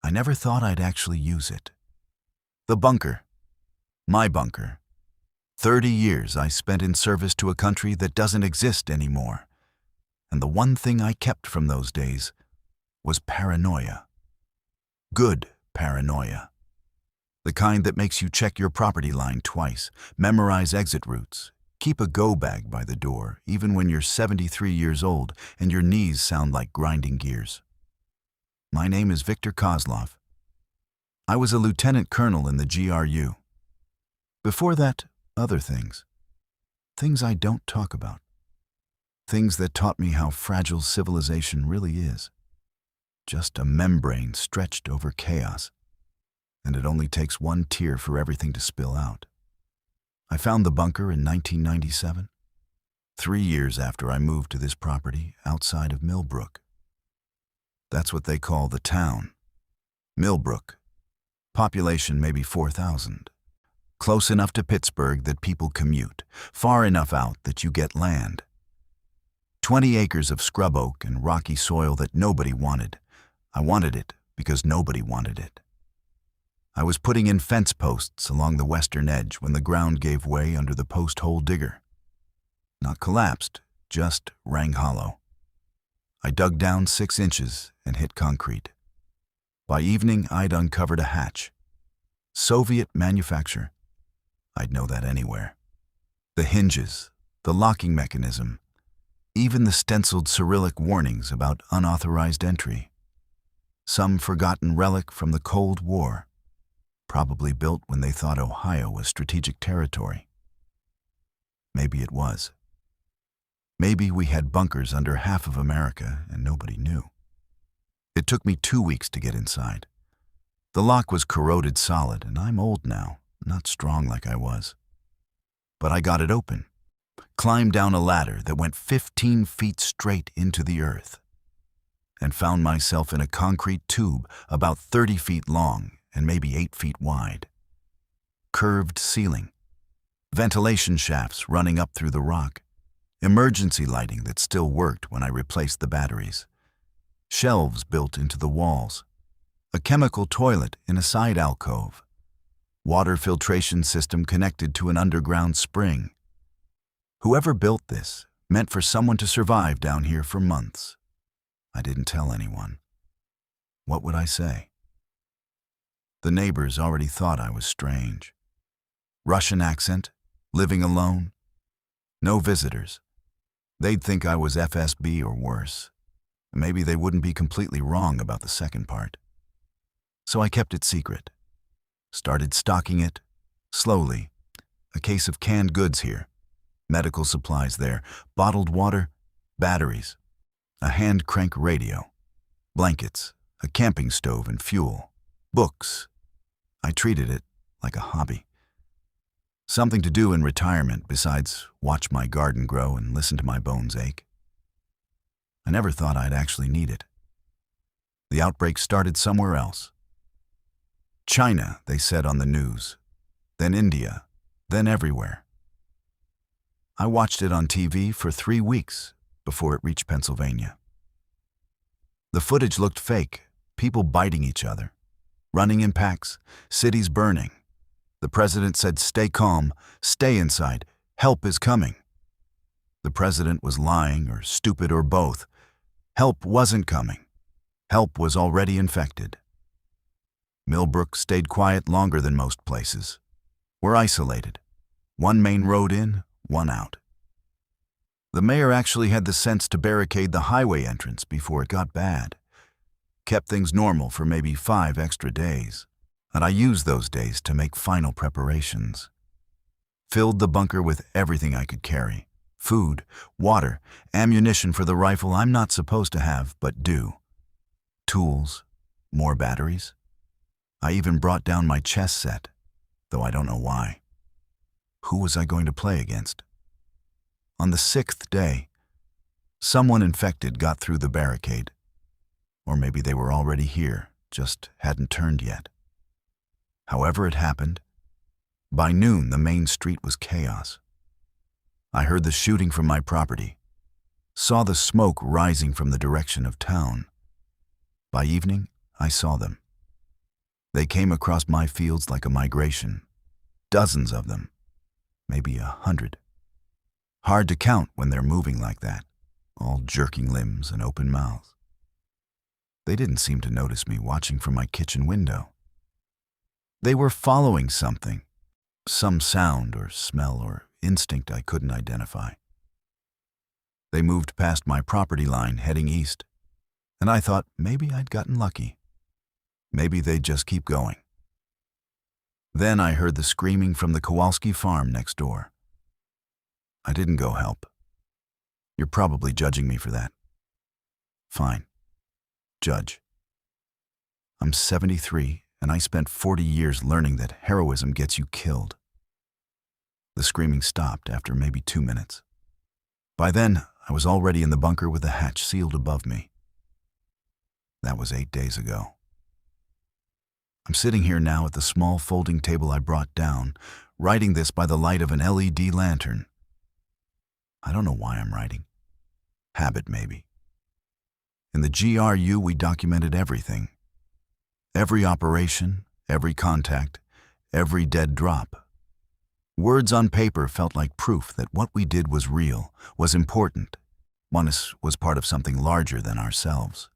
I never thought I'd actually use it. The bunker. My bunker. 30 years I spent in service to a country that doesn't exist anymore. And the one thing I kept from those days was paranoia. Good paranoia. The kind that makes you check your property line twice, memorize exit routes, keep a go bag by the door, even when you're 73 years old and your knees sound like grinding gears. My name is Victor Kozlov. I was a lieutenant colonel in the GRU. Before that, other things. Things I don't talk about. Things that taught me how fragile civilization really is. Just a membrane stretched over chaos. And it only takes one tear for everything to spill out. I found the bunker in 1997, 3 years after I moved to this property outside of Millbrook. That's what they call the town. Millbrook. Population maybe 4,000. Close enough to Pittsburgh that people commute, far enough out that you get land. 20 acres of scrub oak and rocky soil that nobody wanted. I wanted it because nobody wanted it. I was putting in fence posts along the western edge when the ground gave way under the post hole digger. Not collapsed, just rang hollow. I dug down 6 inches and hit concrete. By evening, I'd uncovered a hatch. Soviet manufacture. I'd know that anywhere. The hinges, the locking mechanism, even the stenciled Cyrillic warnings about unauthorized entry. Some forgotten relic from the Cold War, probably built when they thought Ohio was strategic territory. Maybe it was. Maybe we had bunkers under half of America and nobody knew. It took me 2 weeks to get inside. The lock was corroded solid, and I'm old now, not strong like I was. But I got it open, climbed down a ladder that went 15 feet straight into the earth, and found myself in a concrete tube about 30 feet long and maybe 8 feet wide. Curved ceiling, ventilation shafts running up through the rock, emergency lighting that still worked when I replaced the batteries, shelves built into the walls, a chemical toilet in a side alcove, water filtration system connected to an underground spring. Whoever built this meant for someone to survive down here for months. I didn't tell anyone. What would I say? The neighbors already thought I was strange. Russian accent, living alone, no visitors. They'd think I was FSB or worse. Maybe they wouldn't be completely wrong about the second part. So I kept it secret. Started stocking it, slowly. A case of canned goods here, medical supplies there, bottled water, batteries, a hand crank radio, blankets, a camping stove and fuel, books. I treated it like a hobby. Something to do in retirement besides watch my garden grow and listen to my bones ache. I never thought I'd actually need it. The outbreak started somewhere else. China, they said on the news, then India, then everywhere. I watched it on TV for 3 weeks before it reached Pennsylvania. The footage looked fake, people biting each other, running in packs, cities burning. The president said, "Stay calm, stay inside, help is coming." The president was lying or stupid or both. Help wasn't coming. Help was already infected. Millbrook stayed quiet longer than most places. We're isolated. One main road in, one out. The mayor actually had the sense to barricade the highway entrance before it got bad. Kept things normal for maybe 5 extra days. And I used those days to make final preparations. Filled the bunker with everything I could carry. Food, water, ammunition for the rifle I'm not supposed to have, but do. Tools, more batteries. I even brought down my chess set, though I don't know why. Who was I going to play against? On the 6th day, someone infected got through the barricade. Or maybe they were already here, just hadn't turned yet. However it happened, by noon the main street was chaos. I heard the shooting from my property, saw the smoke rising from the direction of town. By evening, I saw them, They came across my fields like a migration. Dozens of them, maybe 100. Hard to count when they're moving like that, all jerking limbs and open mouths. They didn't seem to notice me watching from my kitchen window. They were following something, some sound or smell or instinct I couldn't identify. They moved past my property line heading east, and I thought maybe I'd gotten lucky. Maybe they'd just keep going. Then I heard the screaming from the Kowalski farm next door. I didn't go help. You're probably judging me for that. Fine. Judge. I'm 73, and I spent 40 years learning that heroism gets you killed. The screaming stopped after maybe 2 minutes. By then, I was already in the bunker with the hatch sealed above me. That was 8 days ago. I'm sitting here now at the small folding table I brought down, writing this by the light of an LED lantern. I don't know why I'm writing. Habit, maybe. In the GRU, we documented everything. Every operation, every contact, every dead drop. Words on paper felt like proof that what we did was real, was important. Was part of something larger than ourselves.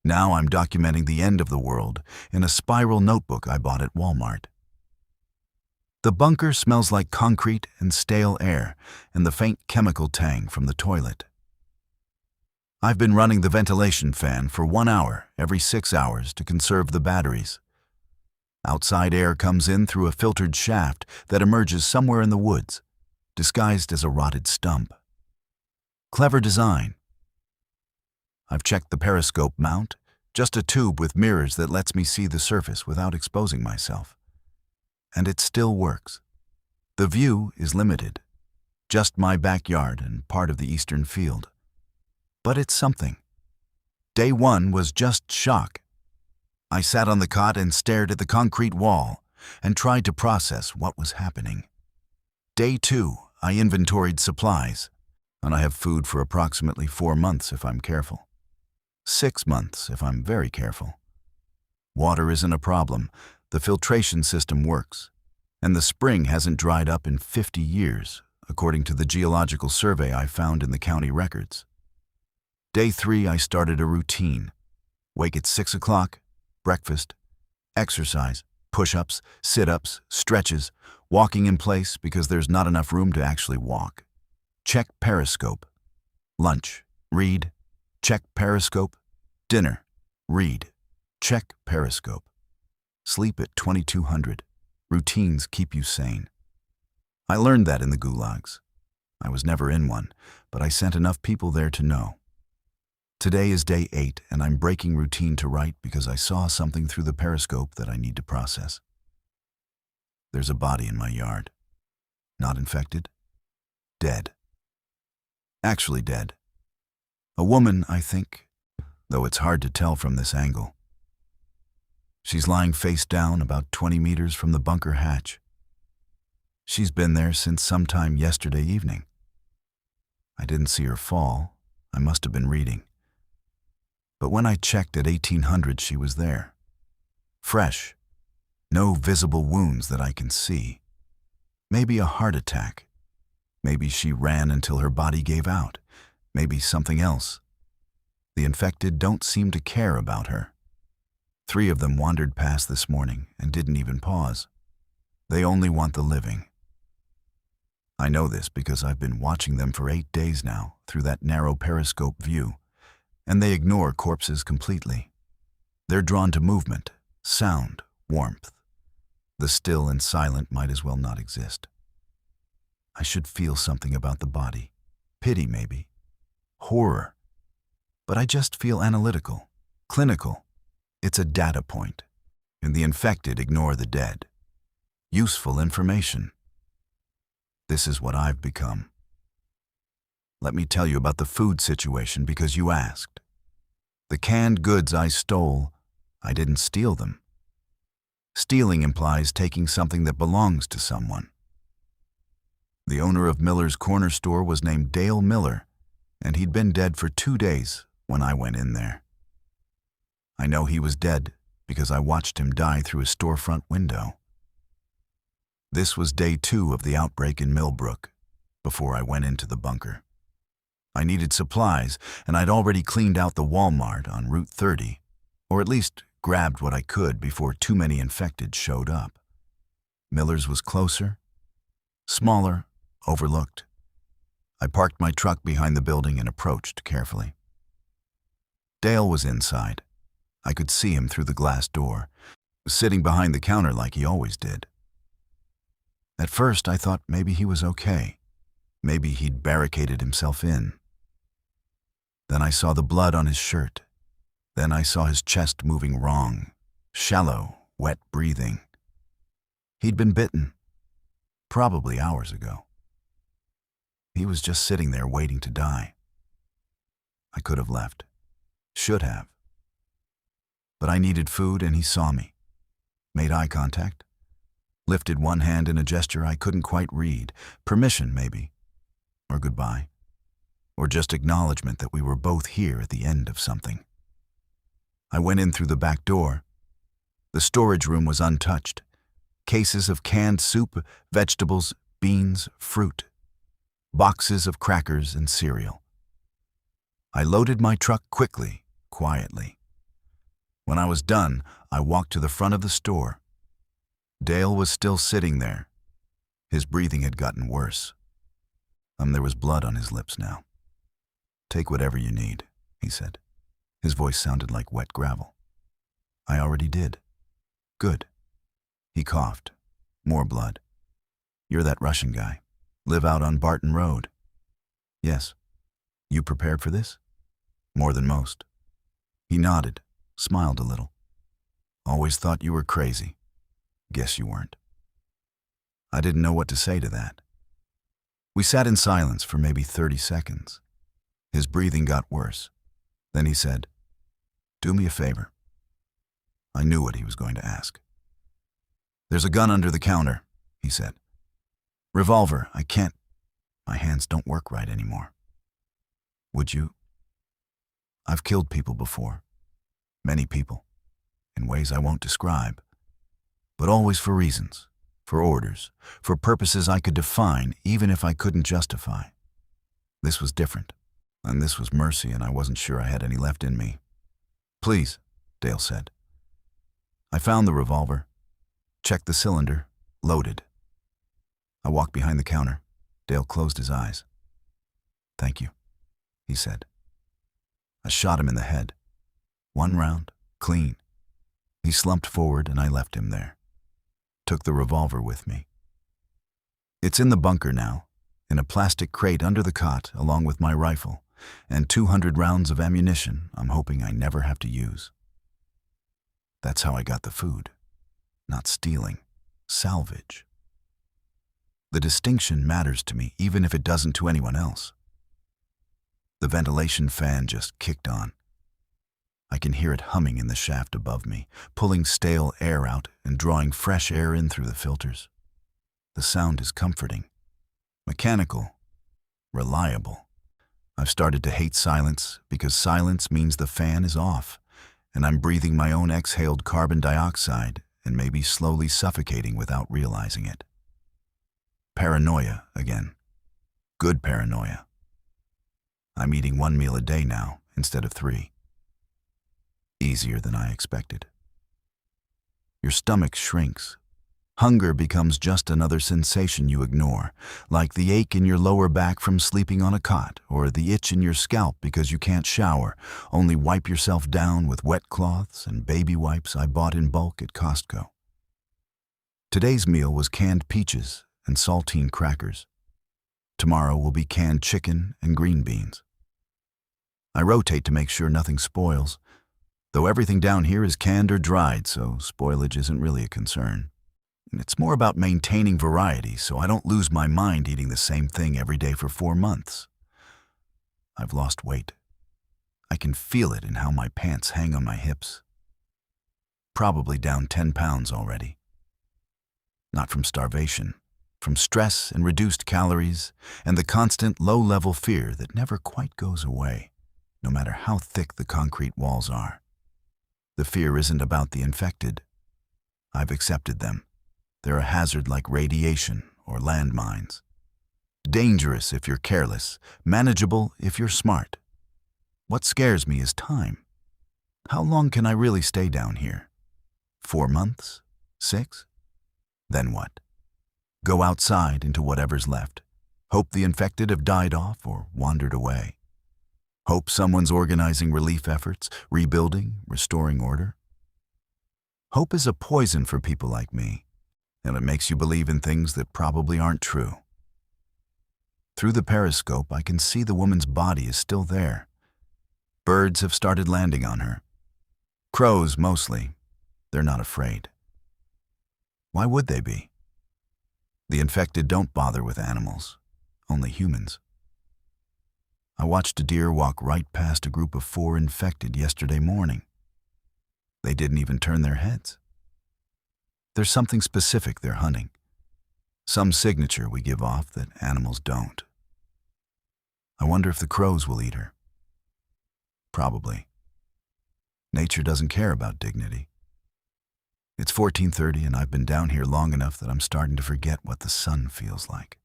Now I'm documenting the end of the world in a spiral notebook I bought at Walmart. The bunker smells like concrete and stale air and the faint chemical tang from the toilet. I've been running the ventilation fan for 1 hour every 6 hours to conserve the batteries. Outside air comes in through a filtered shaft that emerges somewhere in the woods, disguised as a rotted stump. Clever design. I've checked the periscope mount, just a tube with mirrors that lets me see the surface without exposing myself. And it still works. The view is limited, just my backyard and part of the eastern field. But it's something. Day 1 was just shock. I sat on the cot and stared at the concrete wall and tried to process what was happening. Day 2, I inventoried supplies, and I have food for approximately 4 months if I'm careful. 6 months if I'm very careful. Water isn't a problem. The filtration system works, and the spring hasn't dried up in 50 years, according to the geological survey I found in the county records. Day 3, I started a routine. Wake at 6 o'clock, breakfast, exercise, push-ups, sit-ups, stretches, walking in place because there's not enough room to actually walk. Check periscope. Lunch, read. Check periscope. Dinner, read. Check periscope. Sleep at 2200. Routines keep you sane. I learned that in the gulags. I was never in one, but I sent enough people there to know. Today is day 8, and I'm breaking routine to write because I saw something through the periscope that I need to process. There's a body in my yard. Not infected. Dead. Actually dead. A woman, I think, though it's hard to tell from this angle. She's lying face down about 20 meters from the bunker hatch. She's been there since sometime yesterday evening. I didn't see her fall. I must have been reading. But when I checked at 1800, she was there. Fresh. No visible wounds that I can see. Maybe a heart attack. Maybe she ran until her body gave out. Maybe something else. The infected don't seem to care about her. 3 of them wandered past this morning and didn't even pause. They only want the living. I know this because I've been watching them for 8 days now through that narrow periscope view, and they ignore corpses completely. They're drawn to movement, sound, warmth. The still and silent might as well not exist. I should feel something about the body. Pity, maybe. Horror. But I just feel analytical, clinical. It's a data point, and the infected ignore the dead. Useful information. This is what I've become. Let me tell you about the food situation because you asked. The canned goods I stole, I didn't steal them. Stealing implies taking something that belongs to someone. The owner of Miller's Corner Store was named Dale Miller, and he'd been dead for 2 days when I went in there. I know he was dead because I watched him die through a storefront window. This was day 2 of the outbreak in Millbrook, before I went into the bunker. I needed supplies, and I'd already cleaned out the Walmart on Route 30, or at least grabbed what I could before too many infected showed up. Miller's was closer, smaller, overlooked. I parked my truck behind the building and approached carefully. Dale was inside. I could see him through the glass door, sitting behind the counter like he always did. At first, I thought maybe he was okay. Maybe he'd barricaded himself in. Then I saw the blood on his shirt. Then I saw his chest moving wrong, shallow, wet breathing. He'd been bitten, probably hours ago. He was just sitting there waiting to die. I could have left, should have. But I needed food and he saw me, made eye contact, lifted one hand in a gesture I couldn't quite read, permission maybe, or goodbye, or just acknowledgement that we were both here at the end of something. I went in through the back door. The storage room was untouched. Cases of canned soup, vegetables, beans, fruit. Boxes of crackers and cereal. I loaded my truck quickly, quietly. When I was done, I walked to the front of the store. Dale was still sitting there. His breathing had gotten worse. There was blood on his lips now. "Take whatever you need," he said. His voice sounded like wet gravel. "I already did." "Good." He coughed. More blood. "You're that Russian guy. Live out on Barton Road." "Yes." "You prepared for this?" "More than most." He nodded, smiled a little. "Always thought you were crazy. Guess you weren't." I didn't know what to say to that. We sat in silence for maybe 30 seconds. His breathing got worse. Then he said, "Do me a favor." I knew what he was going to ask. "There's a gun under the counter," he said. "Revolver, I can't. My hands don't work right anymore." "Would you?" "I've killed people before. Many people. In ways I won't describe. But always for reasons, for orders, for purposes I could define even if I couldn't justify. This was different. And this was mercy, and I wasn't sure I had any left in me." "Please," Dale said. I found the revolver, checked the cylinder, loaded. I walked behind the counter. Dale closed his eyes. "Thank you," he said. I shot him in the head. One round, clean. He slumped forward and I left him there. Took the revolver with me. It's in the bunker now, in a plastic crate under the cot along with my rifle, and 200 rounds of ammunition I'm hoping I never have to use. That's how I got the food. Not stealing, salvage. The distinction matters to me even if it doesn't to anyone else. The ventilation fan just kicked on. I can hear it humming in the shaft above me, pulling stale air out and drawing fresh air in through the filters. The sound is comforting, mechanical, reliable. I've started to hate silence because silence means the fan is off, and I'm breathing my own exhaled carbon dioxide and maybe slowly suffocating without realizing it. Paranoia again. Good paranoia. I'm eating 1 meal a day now instead of 3. Easier than I expected. Your stomach shrinks. Hunger becomes just another sensation you ignore, like the ache in your lower back from sleeping on a cot, or the itch in your scalp because you can't shower, only wipe yourself down with wet cloths and baby wipes I bought in bulk at Costco. Today's meal was canned peaches and saltine crackers. Tomorrow will be canned chicken and green beans. I rotate to make sure nothing spoils, though everything down here is canned or dried, so spoilage isn't really a concern. It's more about maintaining variety so I don't lose my mind eating the same thing every day for 4 months. I've lost weight. I can feel it in how my pants hang on my hips. Probably down 10 pounds already. Not from starvation, from stress and reduced calories and the constant low-level fear that never quite goes away, no matter how thick the concrete walls are. The fear isn't about the infected. I've accepted them. They're a hazard like radiation or landmines. Dangerous if you're careless, manageable if you're smart. What scares me is time. How long can I really stay down here? 4 months? 6? Then what? Go outside into whatever's left. Hope the infected have died off or wandered away. Hope someone's organizing relief efforts, rebuilding, restoring order. Hope is a poison for people like me, and it makes you believe in things that probably aren't true. Through the periscope, I can see the woman's body is still there. Birds have started landing on her. Crows, mostly. They're not afraid. Why would they be? The infected don't bother with animals, only humans. I watched a deer walk right past a group of 4 infected yesterday morning. They didn't even turn their heads. There's something specific they're hunting. Some signature we give off that animals don't. I wonder if the crows will eat her. Probably. Nature doesn't care about dignity. It's 14:30 and I've been down here long enough that I'm starting to forget what the sun feels like.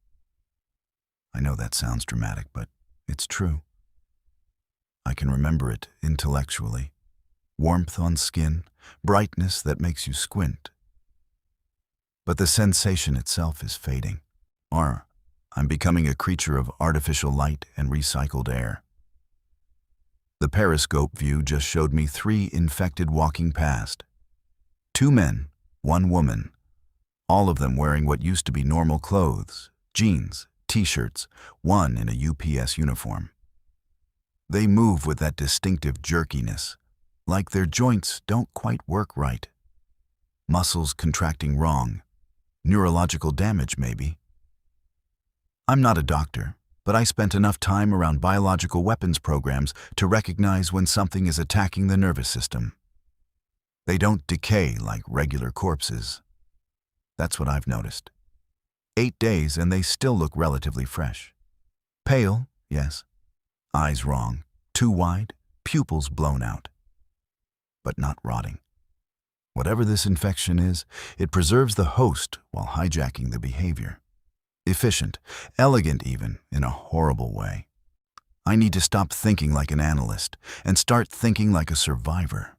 I know that sounds dramatic, but it's true. I can remember it intellectually. Warmth on skin, brightness that makes you squint. But the sensation itself is fading. Or I'm becoming a creature of artificial light and recycled air. The periscope view just showed me 3 infected walking past. 2 men, 1 woman, all of them wearing what used to be normal clothes, jeans, t-shirts, 1 in a UPS uniform. They move with that distinctive jerkiness, like their joints don't quite work right. Muscles contracting wrong. Neurological damage, maybe. I'm not a doctor, but I spent enough time around biological weapons programs to recognize when something is attacking the nervous system. They don't decay like regular corpses. That's what I've noticed. 8 days and they still look relatively fresh. Pale, yes. Eyes wrong, too wide, pupils blown out. But not rotting. Whatever this infection is, it preserves the host while hijacking the behavior. Efficient, elegant even, in a horrible way. I need to stop thinking like an analyst and start thinking like a survivor.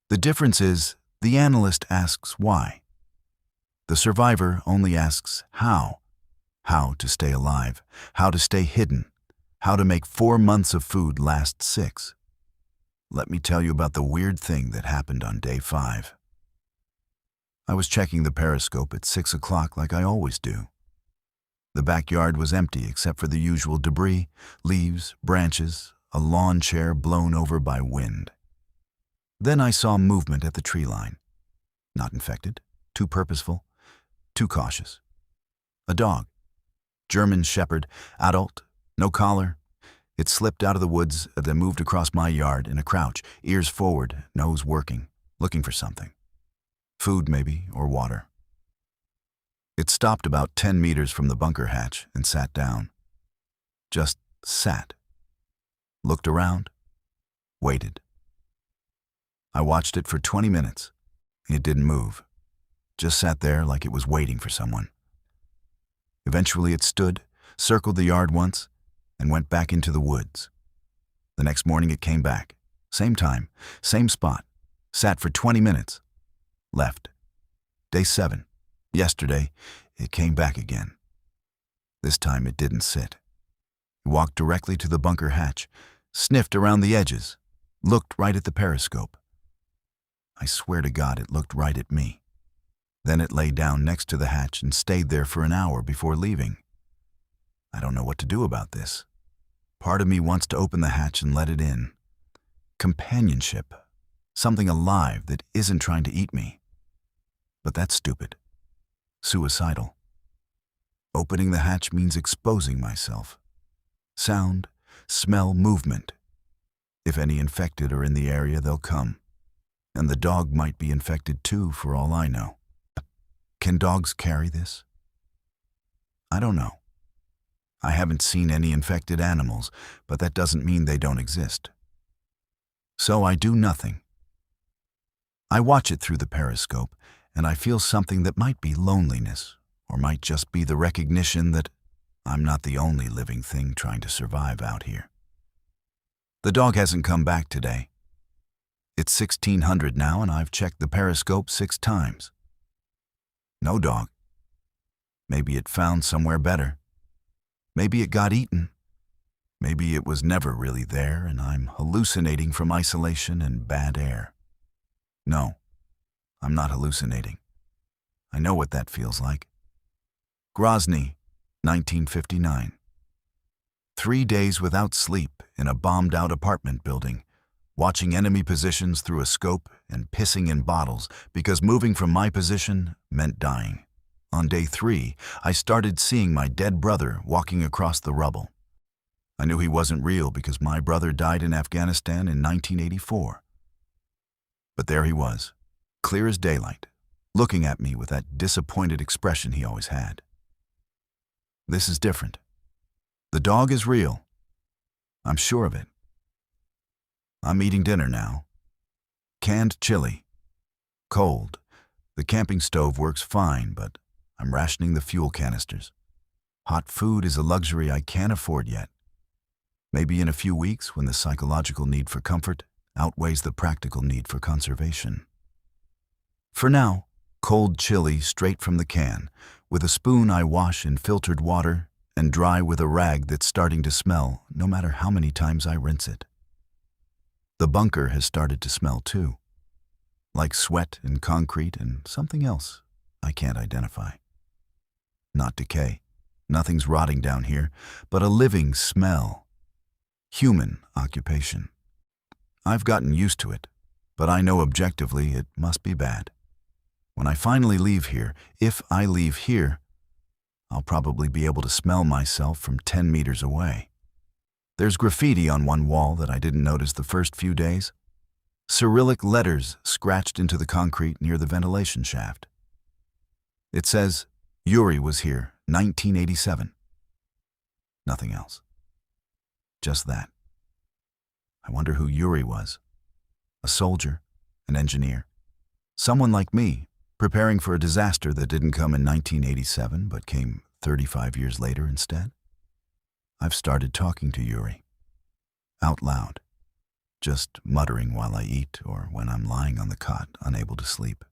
The difference is, the analyst asks why. The survivor only asks how. How to stay alive, how to stay hidden, how to make 4 months of food last 6. Let me tell you about the weird thing that happened on day 5. I was checking the periscope at 6 o'clock like I always do. The backyard was empty except for the usual debris, leaves, branches, a lawn chair blown over by wind. Then I saw movement at the tree line. Not infected, too purposeful, too cautious. A dog. German shepherd, adult, no collar. It slipped out of the woods and then moved across my yard in a crouch, ears forward, nose working, looking for something. Food maybe, or water. It stopped about 10 meters from the bunker hatch and sat down. Just sat. Looked around. Waited. I watched it for 20 minutes. It didn't move. Just sat there like it was waiting for someone. Eventually it stood, circled the yard once, and went back into the woods. The next morning it came back. Same time, same spot. Sat for 20 minutes. Left. Day 7. Yesterday, it came back again. This time it didn't sit. It walked directly to the bunker hatch, sniffed around the edges, looked right at the periscope. I swear to God it looked right at me. Then it lay down next to the hatch and stayed there for an hour before leaving. I don't know what to do about this. Part of me wants to open the hatch and let it in. Companionship. Something alive that isn't trying to eat me. But that's stupid. Suicidal. Opening the hatch means exposing myself. Sound, smell, movement. If any infected are in the area, they'll come. And the dog might be infected too, for all I know. Can dogs carry this? I don't know. I haven't seen any infected animals, but that doesn't mean they don't exist. So I do nothing. I watch it through the periscope, and I feel something that might be loneliness, or might just be the recognition that I'm not the only living thing trying to survive out here. The dog hasn't come back today. It's 1600 now, and I've checked the periscope 6 times. No dog. Maybe it found somewhere better. Maybe it got eaten. Maybe it was never really there, and I'm hallucinating from isolation and bad air. No, I'm not hallucinating. I know what that feels like. Grozny, 1959. 3 days without sleep in a bombed-out apartment building, watching enemy positions through a scope and pissing in bottles because moving from my position meant dying. On day 3, I started seeing my dead brother walking across the rubble. I knew he wasn't real because my brother died in Afghanistan in 1984. But there he was, clear as daylight, looking at me with that disappointed expression he always had. This is different. The dog is real. I'm sure of it. I'm eating dinner now. Canned chili. Cold. The camping stove works fine, but I'm rationing the fuel canisters. Hot food is a luxury I can't afford yet. Maybe in a few weeks, when the psychological need for comfort outweighs the practical need for conservation. For now, cold chili straight from the can. With a spoon I wash in filtered water and dry with a rag that's starting to smell no matter how many times I rinse it. The bunker has started to smell too, like sweat and concrete and something else I can't identify. Not decay. Nothing's rotting down here, but a living smell. Human occupation. I've gotten used to it, but I know objectively it must be bad. When I finally leave here, if I leave here, I'll probably be able to smell myself from 10 meters away. There's graffiti on one wall that I didn't notice the first few days. Cyrillic letters scratched into the concrete near the ventilation shaft. It says, Yuri was here, 1987. Nothing else. Just that. I wonder who Yuri was. A soldier, an engineer, someone like me, preparing for a disaster that didn't come in 1987 but came 35 years later instead. I've started talking to Yuri. Out loud. Just muttering while I eat or when I'm lying on the cot, unable to sleep.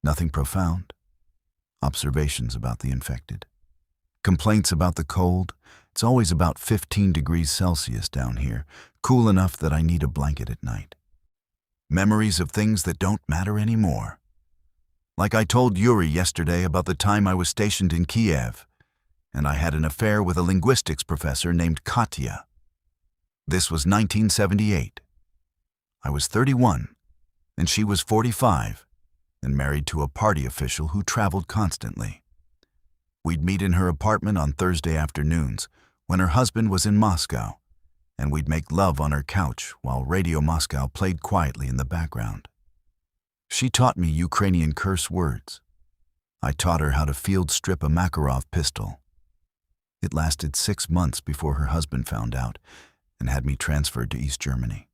Nothing profound. Observations about the infected. Complaints about the cold. It's always about 15 degrees Celsius down here, cool enough that I need a blanket at night. Memories of things that don't matter anymore. Like I told Yuri yesterday about the time I was stationed in Kiev, and I had an affair with a linguistics professor named Katya. This was 1978. I was 31, and she was 45, and married to a party official who traveled constantly. We'd meet in her apartment on Thursday afternoons when her husband was in Moscow, and we'd make love on her couch while Radio Moscow played quietly in the background. She taught me Ukrainian curse words. I taught her how to field strip a Makarov pistol. It lasted 6 months before her husband found out and had me transferred to East Germany.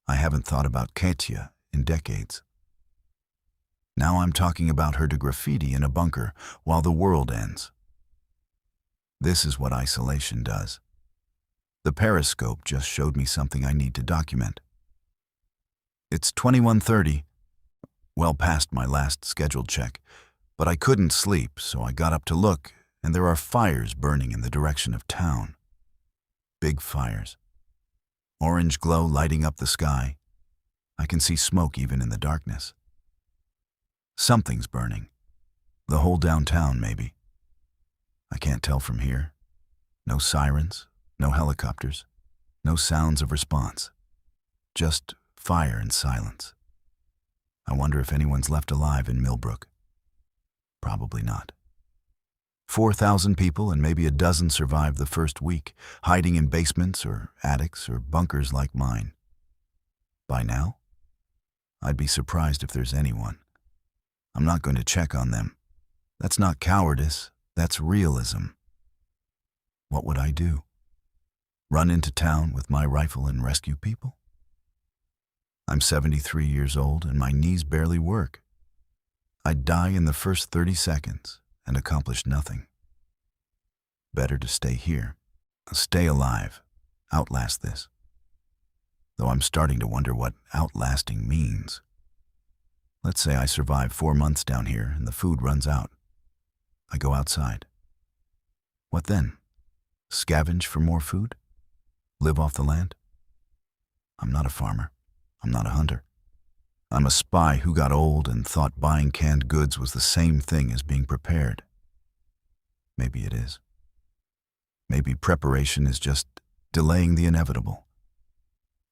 I haven't thought about Katya in decades. Now I'm talking about her to graffiti in a bunker while the world ends. This is what isolation does. The periscope just showed me something I need to document. It's 21:30, well past my last scheduled check, but I couldn't sleep, so I got up to look, and there are fires burning in the direction of town. Big fires. Orange glow lighting up the sky. I can see smoke even in the darkness. Something's burning. The whole downtown, maybe. I can't tell from here. No sirens, no helicopters, no sounds of response. Just fire and silence. I wonder if anyone's left alive in Millbrook. Probably not. 4,000 people and maybe a dozen survived the first week, hiding in basements or attics or bunkers like mine. By now, I'd be surprised if there's anyone. I'm not going to check on them. That's not cowardice, that's realism. What would I do? Run into town with my rifle and rescue people? I'm 73 years old and my knees barely work. I'd die in the first 30 seconds and accomplish nothing. Better to stay here, stay alive, outlast this. Though I'm starting to wonder what outlasting means. Let's say I survive 4 months down here and the food runs out. I go outside. What then? Scavenge for more food? Live off the land? I'm not a farmer. I'm not a hunter. I'm a spy who got old and thought buying canned goods was the same thing as being prepared. Maybe it is. Maybe preparation is just delaying the inevitable.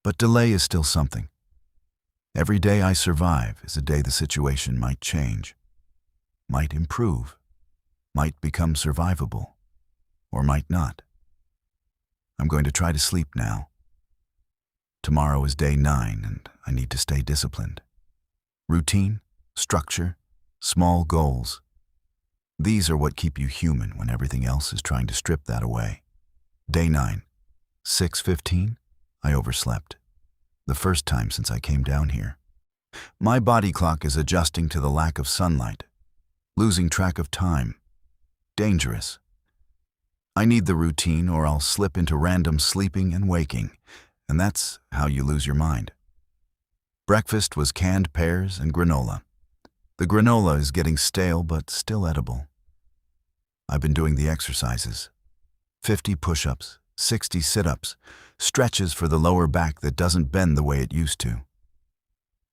But delay is still something. Every day I survive is a day the situation might change, might improve, might become survivable, or might not. I'm going to try to sleep now. Tomorrow is day 9 and I need to stay disciplined. Routine, structure, small goals. These are what keep you human when everything else is trying to strip that away. Day 9, 6:15, I overslept. The first time since I came down here. My body clock is adjusting to the lack of sunlight, losing track of time. Dangerous. I need the routine or I'll slip into random sleeping and waking, and that's how you lose your mind. Breakfast was canned pears and granola. The granola is getting stale but still edible. I've been doing the exercises. 50 push-ups, 60 sit-ups, stretches for the lower back that doesn't bend the way it used to.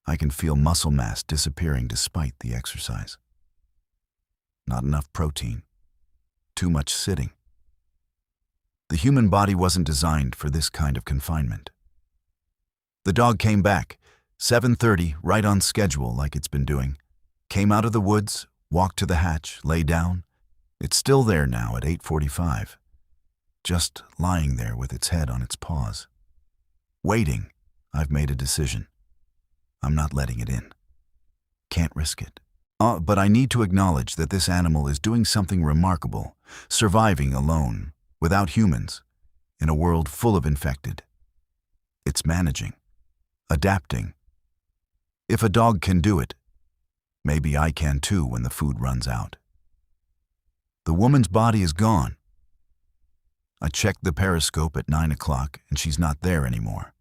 I can feel muscle mass disappearing despite the exercise. Not enough protein. Too much sitting. The human body wasn't designed for this kind of confinement. The dog came back, 7:30, right on schedule like it's been doing. Came out of the woods, walked to the hatch, lay down. It's still there now at 8:45. Just lying there with its head on its paws. Waiting. I've made a decision. I'm not letting it in. Can't risk it. But I need to acknowledge that this animal is doing something remarkable, surviving alone, without humans, in a world full of infected. It's managing, adapting. If a dog can do it, maybe I can too when the food runs out. The woman's body is gone. I checked the periscope at 9 o'clock and she's not there anymore.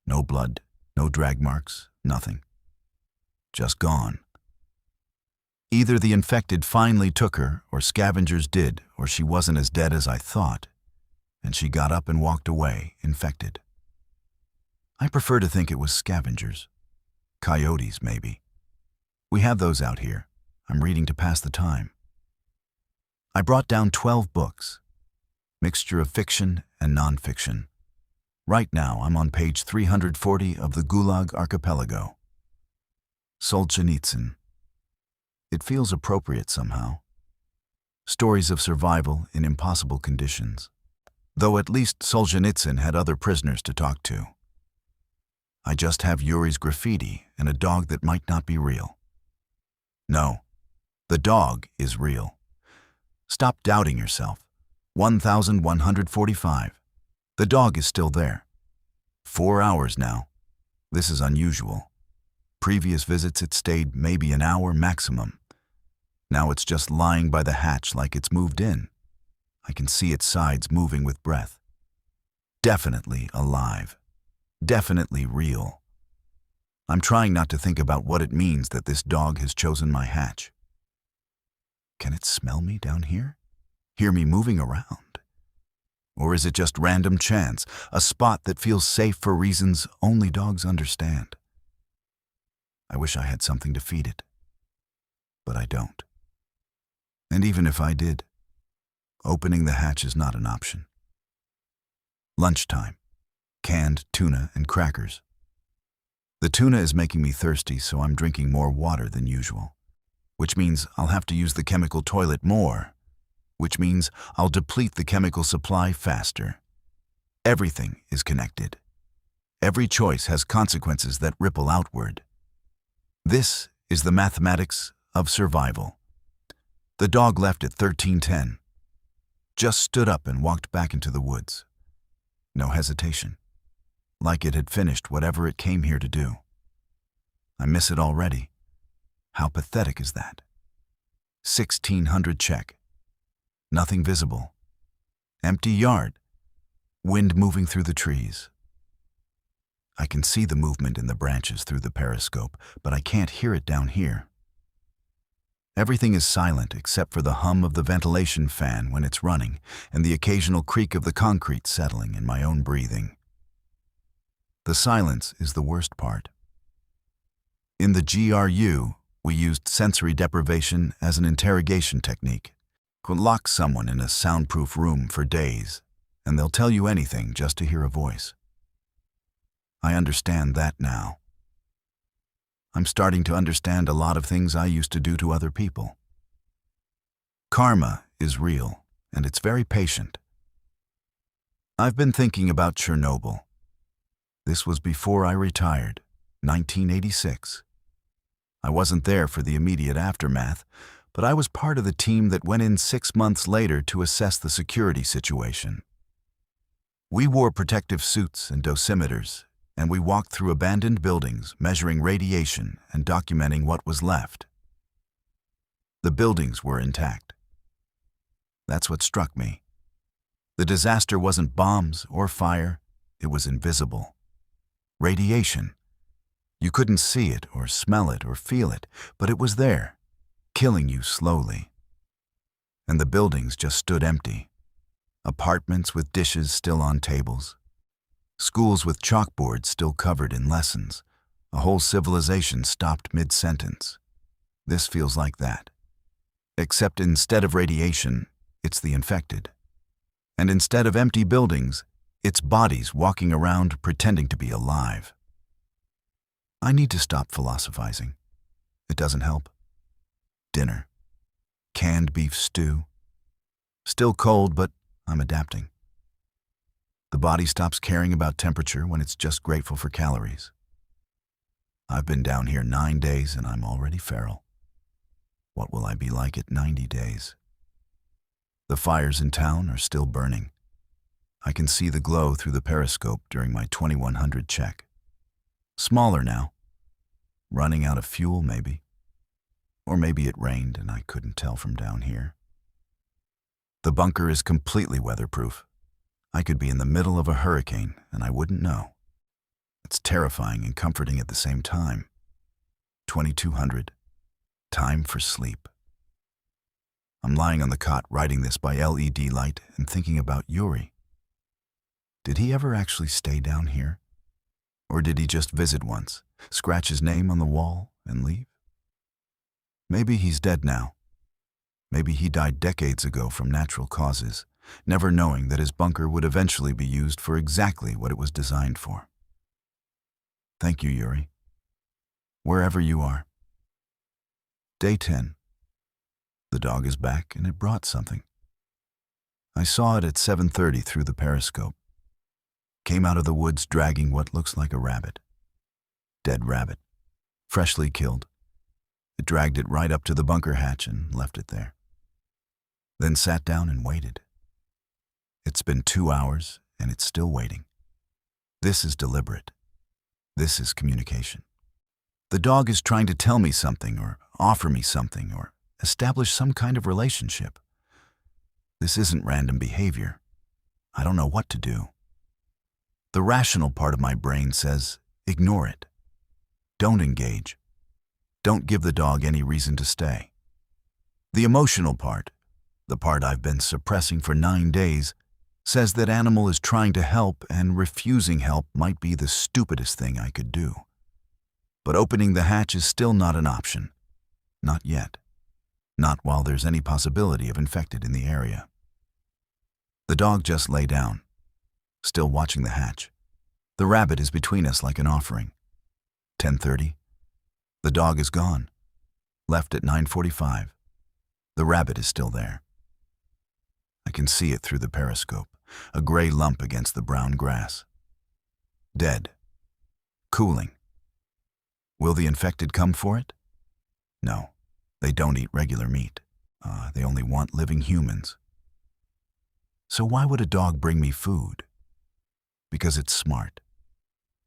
No blood, no drag marks, nothing. Just gone. Either the infected finally took her, or scavengers did, or she wasn't as dead as I thought, and she got up and walked away, infected. I prefer to think it was scavengers. Coyotes, maybe. We have those out here. I'm reading to pass the time. I brought down 12 books, mixture of fiction and non-fiction. Right now, I'm on page 340 of the Gulag Archipelago. Solzhenitsyn. It feels appropriate somehow. Stories of survival in impossible conditions. Though at least Solzhenitsyn had other prisoners to talk to. I just have Yuri's graffiti and a dog that might not be real. No, the dog is real. Stop doubting yourself. 1145. The dog is still there. 4 hours now. This is unusual. Previous visits it stayed maybe an hour maximum. Now it's just lying by the hatch like it's moved in. I can see its sides moving with breath. Definitely alive. Definitely real. I'm trying not to think about what it means that this dog has chosen my hatch. Can it smell me down here? Hear me moving around? Or is it just random chance, a spot that feels safe for reasons only dogs understand? I wish I had something to feed it. But I don't. And even if I did, opening the hatch is not an option. Lunchtime. Canned tuna and crackers. The tuna is making me thirsty, so I'm drinking more water than usual. Which means I'll have to use the chemical toilet more. Which means I'll deplete the chemical supply faster. Everything is connected. Every choice has consequences that ripple outward. This is the mathematics of survival. The dog left at 13:10. Just stood up and walked back into the woods. No hesitation. like it had finished whatever it came here to do. I miss it already. How pathetic is that? 1600 check. Nothing visible. Empty yard. Wind moving through the trees. I can see the movement in the branches through the periscope, but I can't hear it down here. Everything is silent except for the hum of the ventilation fan when it's running and the occasional creak of the concrete settling in my own breathing. The silence is the worst part. In the GRU, we used sensory deprivation as an interrogation technique. Could lock someone in a soundproof room for days, and they'll tell you anything just to hear a voice. I understand that now. I'm starting to understand a lot of things I used to do to other people. Karma is real, and it's very patient. I've been thinking about Chernobyl. This was before I retired, 1986. I wasn't there for the immediate aftermath, but I was part of the team that went in 6 months later to assess the security situation. We wore protective suits and dosimeters, and we walked through abandoned buildings, measuring radiation and documenting what was left. The buildings were intact. That's what struck me. The disaster wasn't bombs or fire, it was invisible. Radiation. You couldn't see it or smell it or feel it, but it was there, killing you slowly. And the buildings just stood empty. Apartments with dishes still on tables. Schools with chalkboards still covered in lessons. A whole civilization stopped mid-sentence. This feels like that. Except instead of radiation, it's the infected. And instead of empty buildings, it's bodies walking around pretending to be alive. I need to stop philosophizing. It doesn't help. Dinner. Canned beef stew. Still cold, but I'm adapting. The body stops caring about temperature when it's just grateful for calories. I've been down here 9 days and I'm already feral. What will I be like at 90 days? The fires in town are still burning. I can see the glow through the periscope during my 2100 check. Smaller now. Running out of fuel, maybe. Or maybe it rained and I couldn't tell from down here. The bunker is completely weatherproof. I could be in the middle of a hurricane and I wouldn't know. It's terrifying and comforting at the same time. 2200. Time for sleep. I'm lying on the cot writing this by LED light and thinking about Yuri. Did he ever actually stay down here? Or did he just visit once, scratch his name on the wall, and leave? Maybe he's dead now. Maybe he died decades ago from natural causes, never knowing that his bunker would eventually be used for exactly what it was designed for. Thank you, Yuri. Wherever you are. Day 10. The dog is back and it brought something. I saw it at 7:30 through the periscope. Came out of the woods dragging what looks like a rabbit. Dead rabbit. Freshly killed. It dragged it right up to the bunker hatch and left it there. Then sat down and waited. It's been 2 hours and it's still waiting. This is deliberate. This is communication. The dog is trying to tell me something or offer me something or establish some kind of relationship. This isn't random behavior. I don't know what to do. The rational part of my brain says, ignore it. Don't engage. Don't give the dog any reason to stay. The emotional part, the part I've been suppressing for 9 days, says that animal is trying to help and refusing help might be the stupidest thing I could do. But opening the hatch is still not an option. Not yet. Not while there's any possibility of infected in the area. The dog just lay down, still watching the hatch. The rabbit is between us like an offering. 10:30. The dog is gone. Left at 9:45. The rabbit is still there. I can see it through the periscope, a gray lump against the brown grass. Dead. Cooling. Will the infected come for it? No, they don't eat regular meat. They only want living humans. So why would a dog bring me food? Because it's smart.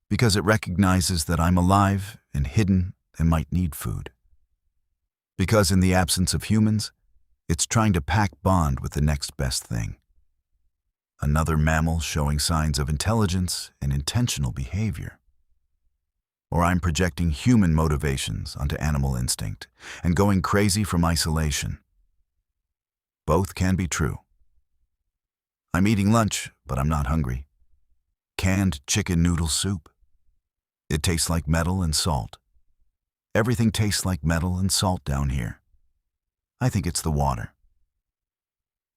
Because it recognizes that I'm alive and hidden and might need food. Because in the absence of humans, it's trying to pack bond with the next best thing. Another mammal showing signs of intelligence and intentional behavior. Or I'm projecting human motivations onto animal instinct and going crazy from isolation. Both can be true. I'm eating lunch, but I'm not hungry. Canned chicken noodle soup. It tastes like metal and salt. Everything tastes like metal and salt down here. I think it's the water.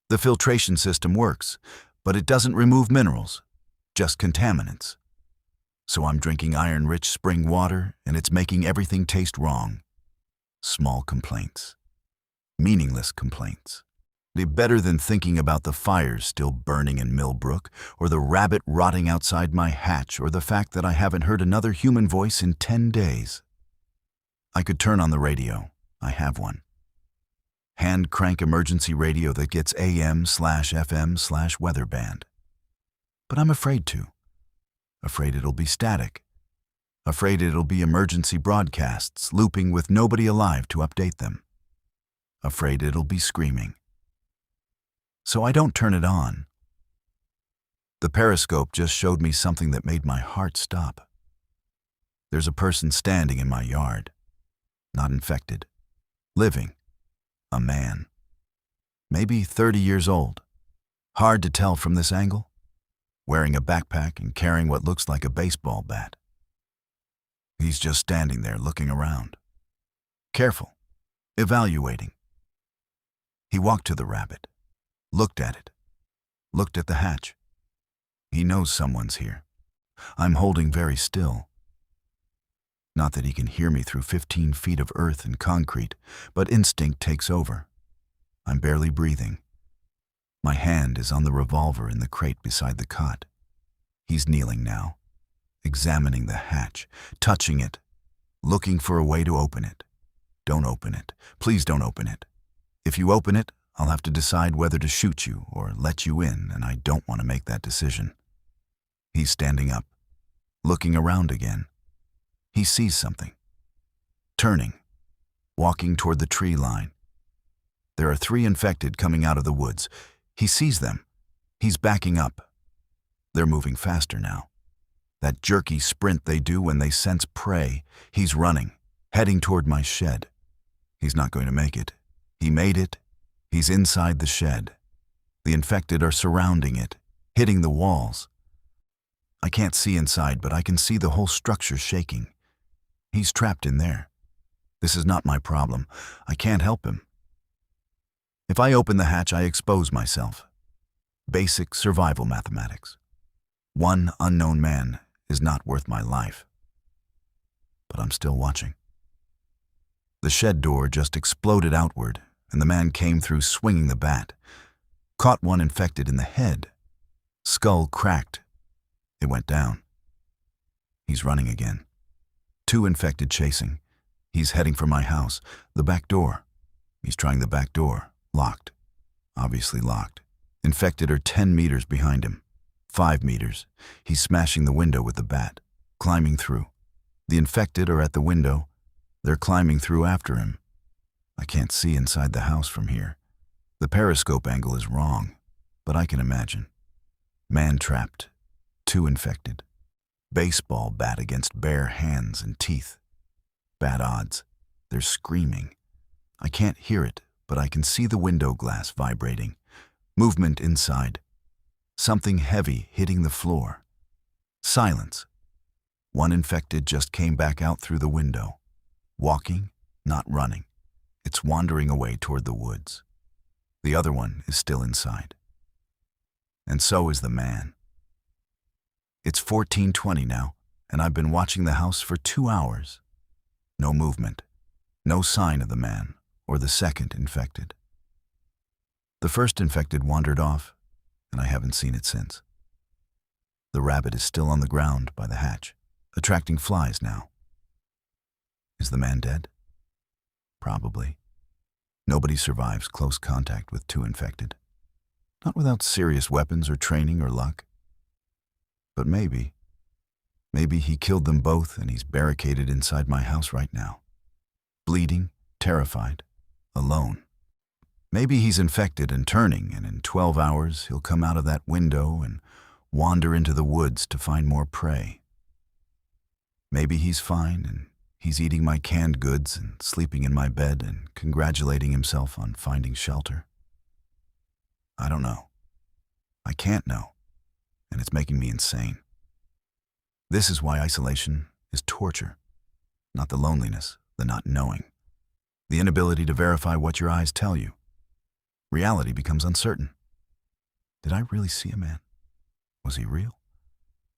The filtration system works, but it doesn't remove minerals, just contaminants. So I'm drinking iron-rich spring water, and it's making everything taste wrong. Small complaints. Meaningless complaints. They're better than thinking about the fires still burning in Millbrook, or the rabbit rotting outside my hatch, or the fact that I haven't heard another human voice in 10 days. I could turn on the radio. I have one. Hand crank emergency radio that gets AM/FM/weather band. But I'm afraid to. Afraid it'll be static. Afraid it'll be emergency broadcasts looping with nobody alive to update them. Afraid it'll be screaming. So I don't turn it on. The periscope just showed me something that made my heart stop. There's a person standing in my yard. Not infected. Living. A man. Maybe 30 years old. Hard to tell from this angle. Wearing a backpack and carrying what looks like a baseball bat. He's just standing there looking around. Careful. Evaluating. He walked to the rabbit. Looked at it. Looked at the hatch. He knows someone's here. I'm holding very still. Not that he can hear me through 15 feet of earth and concrete, but instinct takes over. I'm barely breathing. My hand is on the revolver in the crate beside the cot. He's kneeling now, examining the hatch, touching it, looking for a way to open it. Don't open it. Please don't open it. If you open it, I'll have to decide whether to shoot you or let you in, and I don't want to make that decision. He's standing up, looking around again. He sees something. Turning, walking toward the tree line. There are 3 infected coming out of the woods. He sees them. He's backing up. They're moving faster now. That jerky sprint they do when they sense prey. He's running, heading toward my shed. He's not going to make it. He made it. He's inside the shed. The infected are surrounding it, hitting the walls. I can't see inside, but I can see the whole structure shaking. He's trapped in there. This is not my problem. I can't help him. If I open the hatch, I expose myself. Basic survival mathematics. One unknown man is not worth my life. But I'm still watching. The shed door just exploded outward, and the man came through swinging the bat. Caught one infected in the head. Skull cracked. It went down. He's running again. 2 infected chasing. He's heading for my house, the back door. He's trying the back door. Locked. Obviously locked. Infected are 10 meters behind him. 5 meters. He's smashing the window with the bat. Climbing through. The infected are at the window. They're climbing through after him. I can't see inside the house from here. The periscope angle is wrong, but I can imagine. Man trapped. 2 infected. Baseball bat against bare hands and teeth. Bad odds. They're screaming. I can't hear it, but I can see the window glass vibrating. Movement inside. Something heavy hitting the floor. Silence. 1 infected just came back out through the window. Walking, not running. It's wandering away toward the woods. The other one is still inside. And so is the man. It's 14:20 now, and I've been watching the house for 2 hours. No movement. No sign of the man or the second infected. The first infected wandered off, and I haven't seen it since. The rabbit is still on the ground by the hatch, attracting flies now. Is the man dead? Probably. Nobody survives close contact with 2 infected. Not without serious weapons or training or luck. But maybe, Maybe he killed them both and he's barricaded inside my house right now. Bleeding, terrified, alone. Maybe he's infected and turning, and in 12 hours he'll come out of that window and wander into the woods to find more prey. Maybe he's fine and he's eating my canned goods and sleeping in my bed and congratulating himself on finding shelter. I don't know. I can't know, and it's making me insane. This is why isolation is torture, not the loneliness, the not knowing, the inability to verify what your eyes tell you. Reality becomes uncertain. Did I really see a man? Was he real?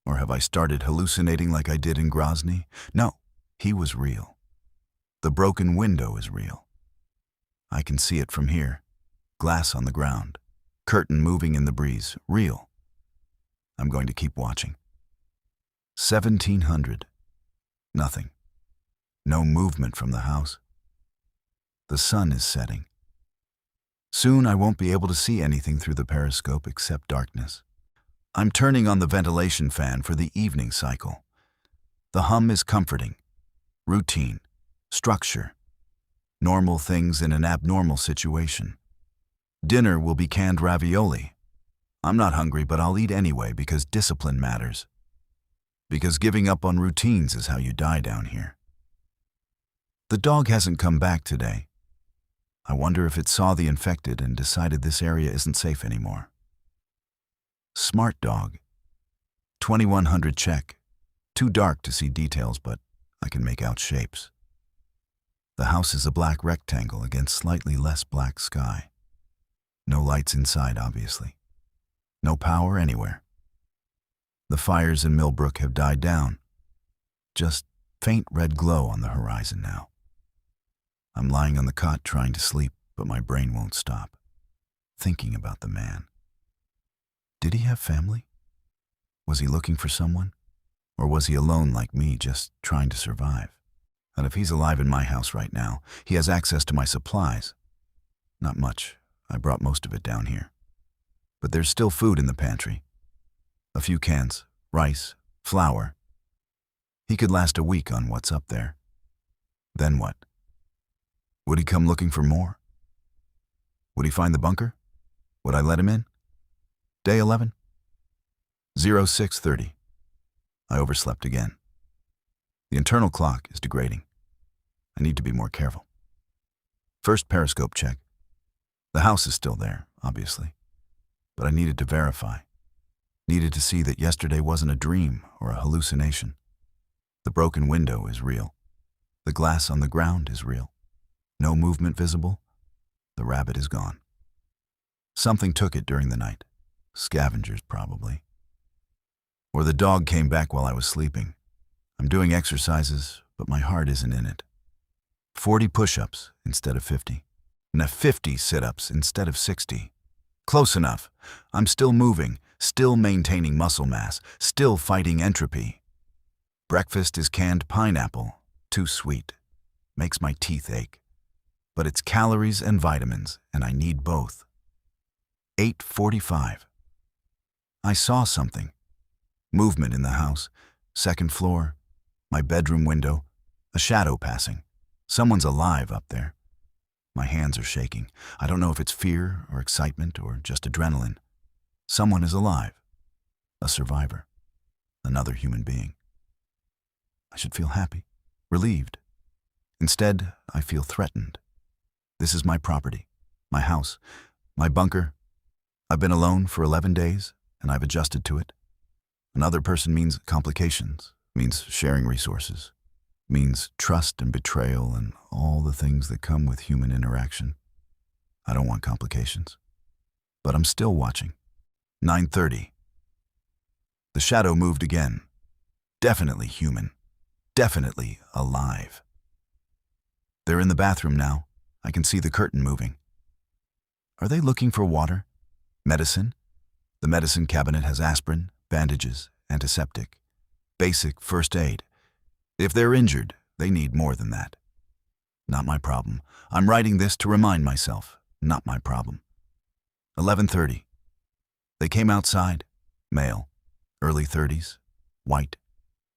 Or have I started hallucinating like I did in Grozny? No, he was real. The broken window is real. I can see it from here. Glass on the ground. Curtain moving in the breeze. Real. I'm going to keep watching. 1700. Nothing. No movement from the house. The sun is setting. Soon I won't be able to see anything through the periscope except darkness. I'm turning on the ventilation fan for the evening cycle. The hum is comforting. Routine. Structure. Normal things in an abnormal situation. Dinner will be canned ravioli. I'm not hungry, but I'll eat anyway because discipline matters. Because giving up on routines is how you die down here. The dog hasn't come back today. I wonder if it saw the infected and decided this area isn't safe anymore. Smart dog. 2100 check. Too dark to see details, but I can make out shapes. The house is a black rectangle against slightly less black sky. No lights inside, obviously. No power anywhere. The fires in Millbrook have died down. Just faint red glow on the horizon now. I'm lying on the cot trying to sleep, but my brain won't stop. Thinking about the man. Did he have family? Was he looking for someone? Or was he alone like me, just trying to survive? And if he's alive in my house right now, he has access to my supplies. Not much. I brought most of it down here. But there's still food in the pantry. A few cans, rice, flour. He could last a week on what's up there. Then what? Would he come looking for more? Would he find the bunker? Would I let him in? Day 11? 0630. I overslept again. The internal clock is degrading. I need to be more careful. First periscope check. The house is still there, obviously. But I needed to verify. Needed to see that yesterday wasn't a dream or a hallucination. The broken window is real. The glass on the ground is real. No movement visible. The rabbit is gone. Something took it during the night. Scavengers, probably. Or the dog came back while I was sleeping. I'm doing exercises, but my heart isn't in it. 40 push-ups instead of 50. And 50 sit-ups instead of 60. Close enough. I'm still moving, still maintaining muscle mass, still fighting entropy. Breakfast is canned pineapple. Too sweet. Makes my teeth ache. But it's calories and vitamins, and I need both. 8:45. I saw something. Movement in the house. Second floor. My bedroom window. A shadow passing. Someone's alive up there. My hands are shaking. I don't know if it's fear or excitement or just adrenaline. Someone is alive. A survivor. Another human being. I should feel happy, relieved. Instead, I feel threatened. This is my property, my house, my bunker. I've been alone for 11 days, and I've adjusted to it. Another person means complications, means sharing resources, means trust and betrayal and all the things that come with human interaction. I don't want complications. But I'm still watching. 9:30. The shadow moved again. Definitely human. Definitely alive. They're in the bathroom now. I can see the curtain moving. Are they looking for water? Medicine? The medicine cabinet has aspirin, bandages, antiseptic, basic first aid. If they're injured, they need more than that. Not my problem. I'm writing this to remind myself. Not my problem. 11:30. They came outside. Male. Early 30s. White.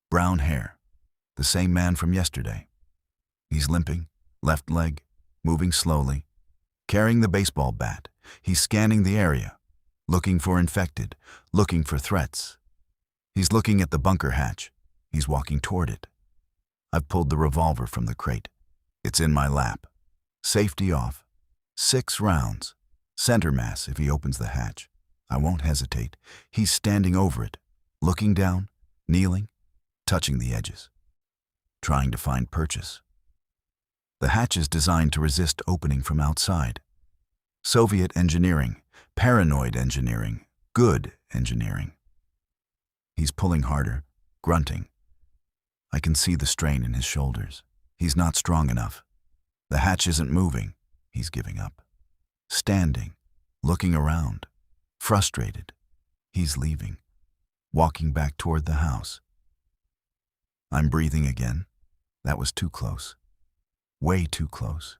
Brown hair. The same man from yesterday. He's limping, left leg, moving slowly, carrying the baseball bat. He's scanning the area, looking for infected, looking for threats. He's looking at the bunker hatch. He's walking toward it. I've pulled the revolver from the crate. It's in my lap. Safety off. 6 rounds. Center mass if he opens the hatch. I won't hesitate. He's standing over it, looking down, kneeling, touching the edges, trying to find purchase. The hatch is designed to resist opening from outside. Soviet engineering, paranoid engineering, good engineering. He's pulling harder, grunting. I can see the strain in his shoulders. He's not strong enough. The hatch isn't moving. He's giving up. Standing, looking around, frustrated. He's leaving, walking back toward the house. I'm breathing again. That was too close. Way too close.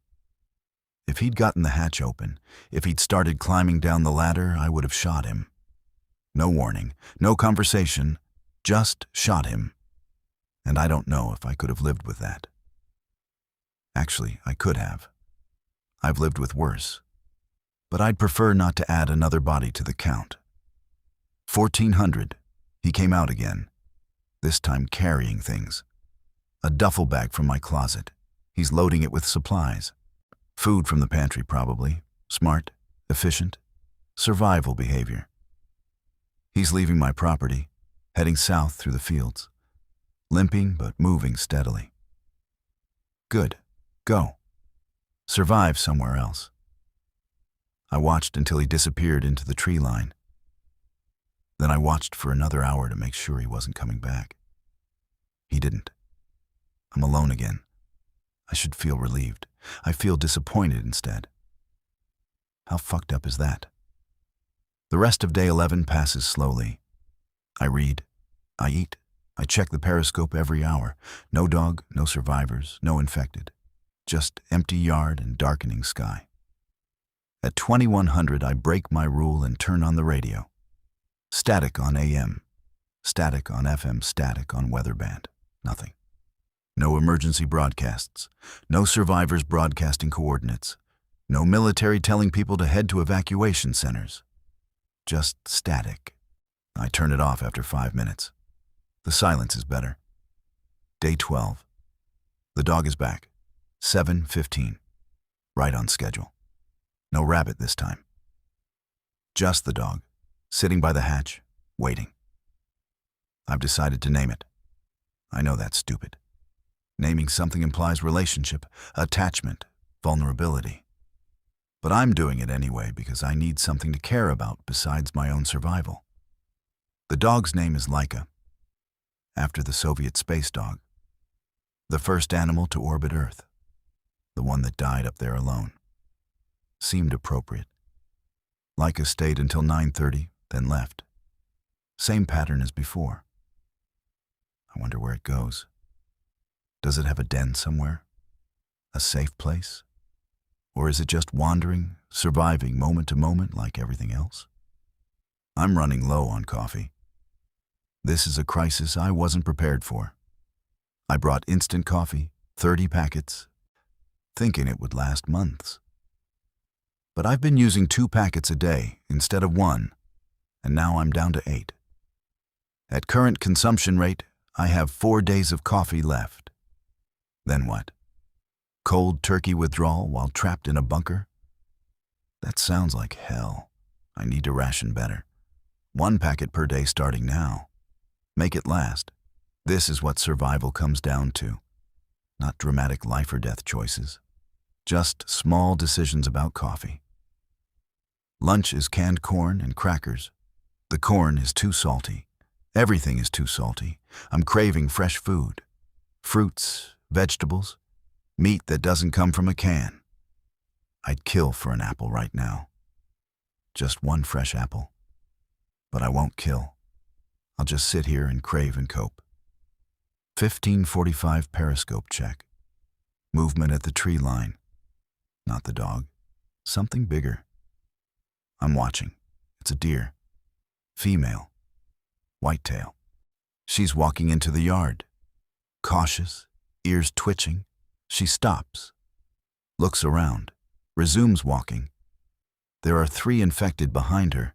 If he'd gotten the hatch open, if he'd started climbing down the ladder, I would have shot him. No warning, no conversation, just shot him. And I don't know if I could have lived with that. Actually, I could have. I've lived with worse. But I'd prefer not to add another body to the count. 1400, he came out again, this time carrying things. A duffel bag from my closet. He's loading it with supplies. Food from the pantry, probably. Smart, efficient, survival behavior. He's leaving my property, heading south through the fields, limping but moving steadily. Good. Go. Survive somewhere else. I watched until he disappeared into the tree line. Then I watched for another hour to make sure he wasn't coming back. He didn't. I'm alone again. I should feel relieved. I feel disappointed instead. How fucked up is that? The rest of day 11 passes slowly. I read. I eat. I check the periscope every hour. No dog, no survivors, no infected. Just empty yard and darkening sky. At 2100, I break my rule and turn on the radio. Static on AM. Static on FM. Static on weather band. Nothing. No emergency broadcasts. No survivors broadcasting coordinates. No military telling people to head to evacuation centers. Just static. I turn it off after 5 minutes. The silence is better. Day 12. The dog is back. 7:15. Right on schedule. No rabbit this time. Just the dog, sitting by the hatch, waiting. I've decided to name it. I know that's stupid. Naming something implies relationship, attachment, vulnerability. But I'm doing it anyway because I need something to care about besides my own survival. The dog's name is Laika, after the Soviet space dog. The first animal to orbit Earth. The one that died up there alone. Seemed appropriate. Leica stayed until 9:30, then left. Same pattern as before. I wonder where it goes. Does it have a den somewhere? A safe place? Or is it just wandering, surviving moment to moment like everything else? I'm running low on coffee. This is a crisis I wasn't prepared for. I brought instant coffee, 30 packets, thinking it would last months. But I've been using 2 packets a day instead of 1, and now I'm down to 8. At current consumption rate, I have 4 days of coffee left. Then what? Cold turkey withdrawal while trapped in a bunker? That sounds like hell. I need to ration better. 1 packet per day starting now. Make it last. This is what survival comes down to. Not dramatic life or death choices. Just small decisions about coffee. Lunch is canned corn and crackers. The corn is too salty. Everything is too salty. I'm craving fresh food. Fruits, vegetables, meat that doesn't come from a can. I'd kill for an apple right now. Just 1 fresh apple. But I won't kill. I'll just sit here and crave and cope. 15:45 periscope check. Movement at the tree line. Not the dog. Something bigger. I'm watching. It's a deer. Female. Whitetail. She's walking into the yard. Cautious, ears twitching, she stops, looks around, resumes walking. There are 3 infected behind her.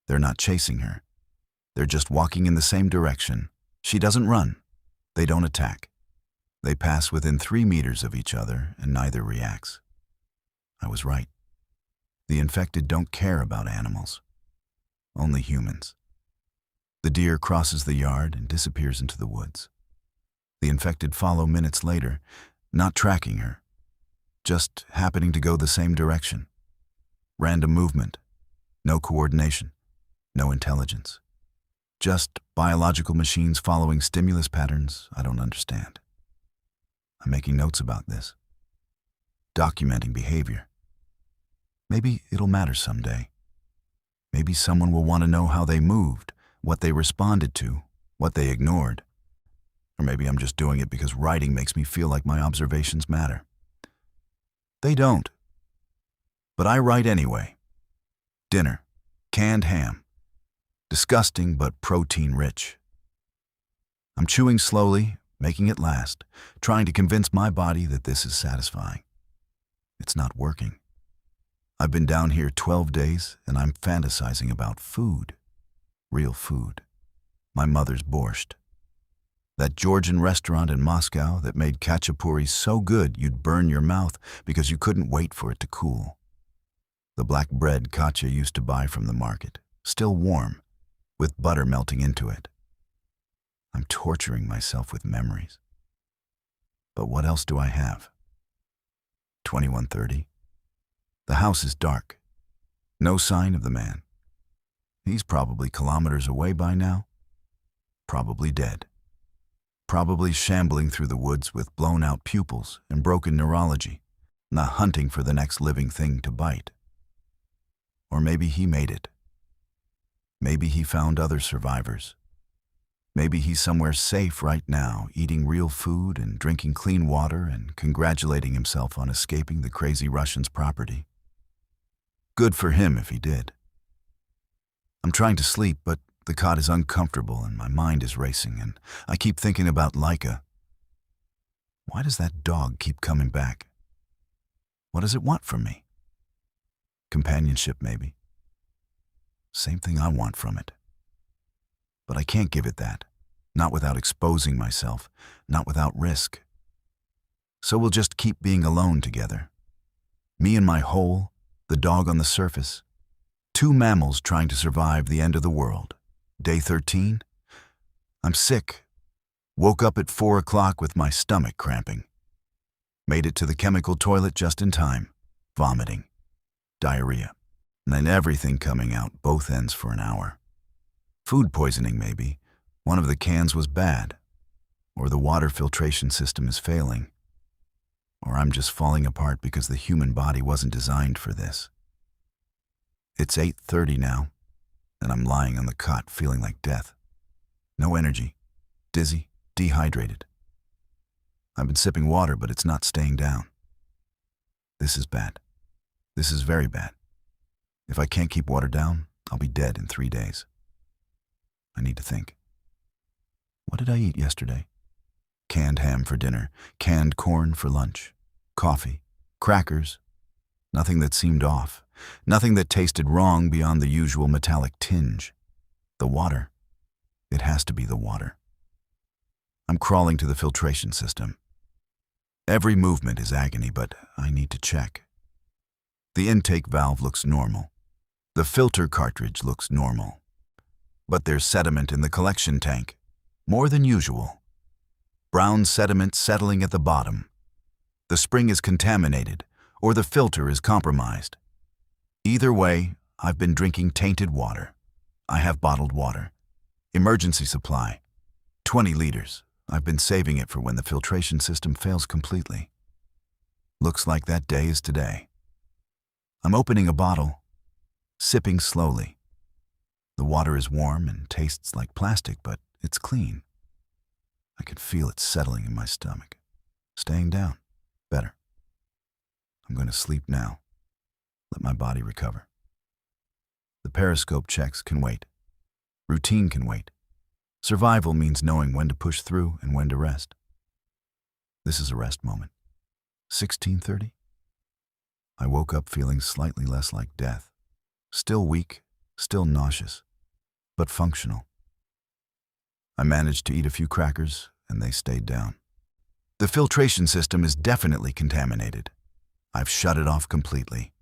They're not chasing her. They're just walking in the same direction. She doesn't run. They don't attack. They pass within 3 meters of each other, and neither reacts. I was right. The infected don't care about animals. Only humans. The deer crosses the yard and disappears into the woods. The infected follow minutes later, not tracking her, just happening to go the same direction. Random movement, no coordination, no intelligence. Just biological machines following stimulus patterns I don't understand. I'm making notes about this, documenting behavior. Maybe it'll matter someday. Maybe someone will want to know how they moved, what they responded to, what they ignored. Or maybe I'm just doing it because writing makes me feel like my observations matter. They don't. But I write anyway. Dinner, canned ham. Disgusting but protein-rich. I'm chewing slowly, making it last, trying to convince my body that this is satisfying. It's not working. I've been down here 12 days, and I'm fantasizing about food. Real food. My mother's borscht. That Georgian restaurant in Moscow that made khachapuri so good you'd burn your mouth because you couldn't wait for it to cool. The black bread Katya used to buy from the market, still warm, with butter melting into it. I'm torturing myself with memories. But what else do I have? 21:30. The house is dark. No sign of the man. He's probably kilometers away by now. Probably dead. Probably shambling through the woods with blown-out pupils and broken neurology, not hunting for the next living thing to bite. Or maybe he made it. Maybe he found other survivors. Maybe he's somewhere safe right now, eating real food and drinking clean water and congratulating himself on escaping the crazy Russians' property. Good for him if he did. I'm trying to sleep, but the cot is uncomfortable and my mind is racing, and I keep thinking about Laika. Why does that dog keep coming back? What does it want from me? Companionship, maybe. Same thing I want from it. But I can't give it that, not without exposing myself, not without risk. So we'll just keep being alone together. Me in my hole, the dog on the surface. 2 mammals trying to survive the end of the world. Day 13. I'm sick. Woke up at 4 o'clock with my stomach cramping. Made it to the chemical toilet just in time. Vomiting. Diarrhea. And then everything coming out both ends for an hour. Food poisoning, maybe. One of the cans was bad. Or the water filtration system is failing. Or I'm just falling apart because the human body wasn't designed for this. It's 8:30 now, and I'm lying on the cot feeling like death. No energy, dizzy, dehydrated. I've been sipping water, but it's not staying down. This is bad. This is very bad. If I can't keep water down, I'll be dead in 3 days. I need to think. What did I eat yesterday? Canned ham for dinner, canned corn for lunch, coffee, crackers. Nothing that seemed off, nothing that tasted wrong beyond the usual metallic tinge. The water. It has to be the water. I'm crawling to the filtration system. Every movement is agony, but I need to check. The intake valve looks normal. The filter cartridge looks normal. But there's sediment in the collection tank, more than usual. Brown sediment settling at the bottom. The spring is contaminated, or the filter is compromised. Either way, I've been drinking tainted water. I have bottled water. Emergency supply. 20 liters. I've been saving it for when the filtration system fails completely. Looks like that day is today. I'm opening a bottle, sipping slowly. The water is warm and tastes like plastic, but it's clean. I can feel it settling in my stomach. Staying down. Better. I'm going to sleep now. Let my body recover. The periscope checks can wait. Routine can wait. Survival means knowing when to push through and when to rest. This is a rest moment. 16:30. I woke up feeling slightly less like death. Still weak, still nauseous, but functional. I managed to eat a few crackers, and they stayed down. The filtration system is definitely contaminated. I've shut it off completely.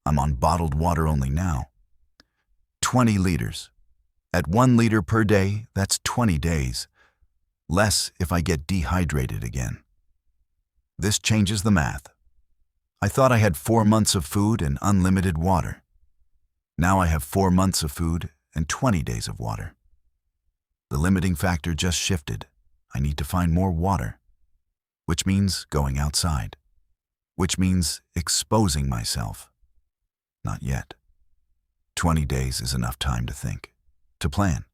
I'm on bottled water only now. 20 liters. At 1 liter per day, that's 20 days. Less if I get dehydrated again. This changes the math. I thought I had 4 months of food and unlimited water. Now I have 4 months of food and 20 days of water. The limiting factor just shifted. I need to find more water, which means going outside, which means exposing myself. Not yet. 20 days is enough time to think, to plan,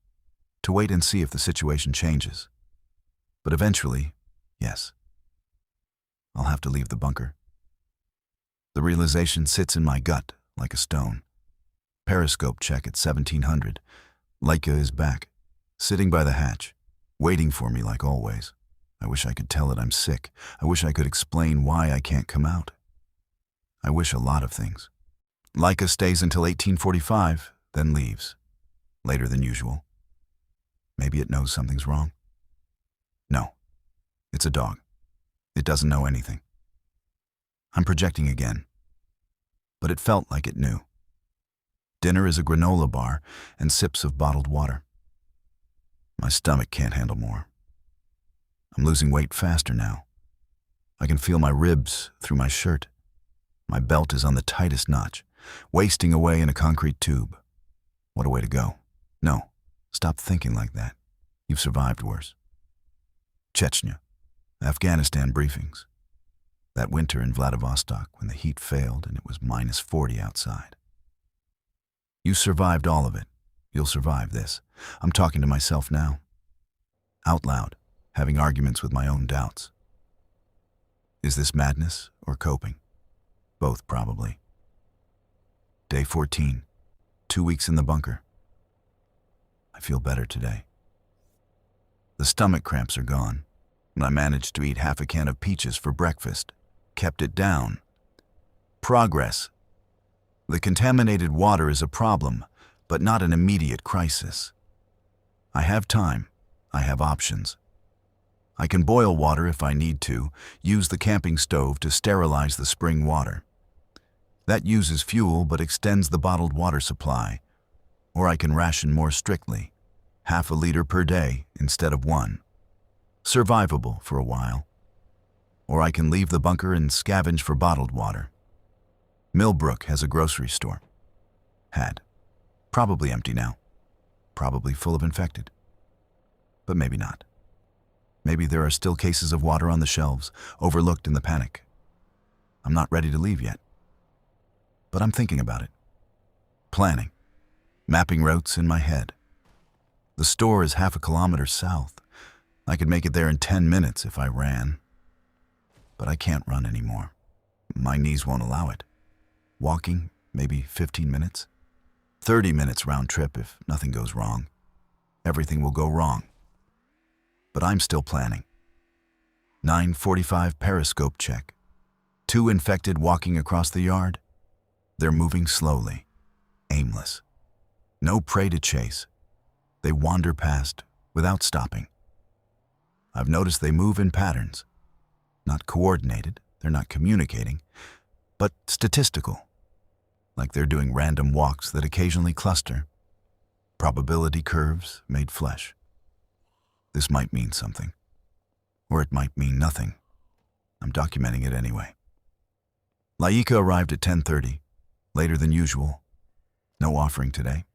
to wait and see if the situation changes. But eventually, yes, I'll have to leave the bunker. The realization sits in my gut like a stone. Periscope check at 1700. Leica is back, sitting by the hatch, waiting for me like always. I wish I could tell it I'm sick. I wish I could explain why I can't come out. I wish a lot of things. Laika stays until 1845, then leaves. Later than usual. Maybe it knows something's wrong. No, it's a dog. It doesn't know anything. I'm projecting again, but it felt like it knew. Dinner is a granola bar and sips of bottled water. My stomach can't handle more. I'm losing weight faster now. I can feel my ribs through my shirt. My belt is on the tightest notch, wasting away in a concrete tube. What a way to go. No, stop thinking like that. You've survived worse. Chechnya, Afghanistan briefings. That winter in Vladivostok when the heat failed and it was -40 outside. You survived all of it. You'll survive this. I'm talking to myself now. Out loud, having arguments with my own doubts. Is this madness or coping? Both, probably. Day 14. 2 weeks in the bunker. I feel better today. The stomach cramps are gone, and I managed to eat half a can of peaches for breakfast. Kept it down. Progress. The contaminated water is a problem, but not an immediate crisis. I have time. I have options. I can boil water if I need to, use the camping stove to sterilize the spring water. That uses fuel but extends the bottled water supply. Or I can ration more strictly, half a liter per day instead of 1. Survivable for a while. Or I can leave the bunker and scavenge for bottled water. Millbrook has a grocery store. Had. Probably empty now. Probably full of infected. But maybe not. Maybe there are still cases of water on the shelves, overlooked in the panic. I'm not ready to leave yet. But I'm thinking about it. Planning. Mapping routes in my head. The store is half a kilometer south. I could make it there in 10 minutes if I ran. But I can't run anymore. My knees won't allow it. Walking, maybe 15 minutes. 30 minutes round trip if nothing goes wrong. Everything will go wrong. But I'm still planning. 9:45 periscope check. 2 infected walking across the yard. They're moving slowly, aimless. No prey to chase. They wander past without stopping. I've noticed they move in patterns. Not coordinated, they're not communicating, but statistical. Like they're doing random walks that occasionally cluster. Probability curves made flesh. This might mean something. Or it might mean nothing. I'm documenting it anyway. Laika arrived at 10:30, later than usual. No offering today.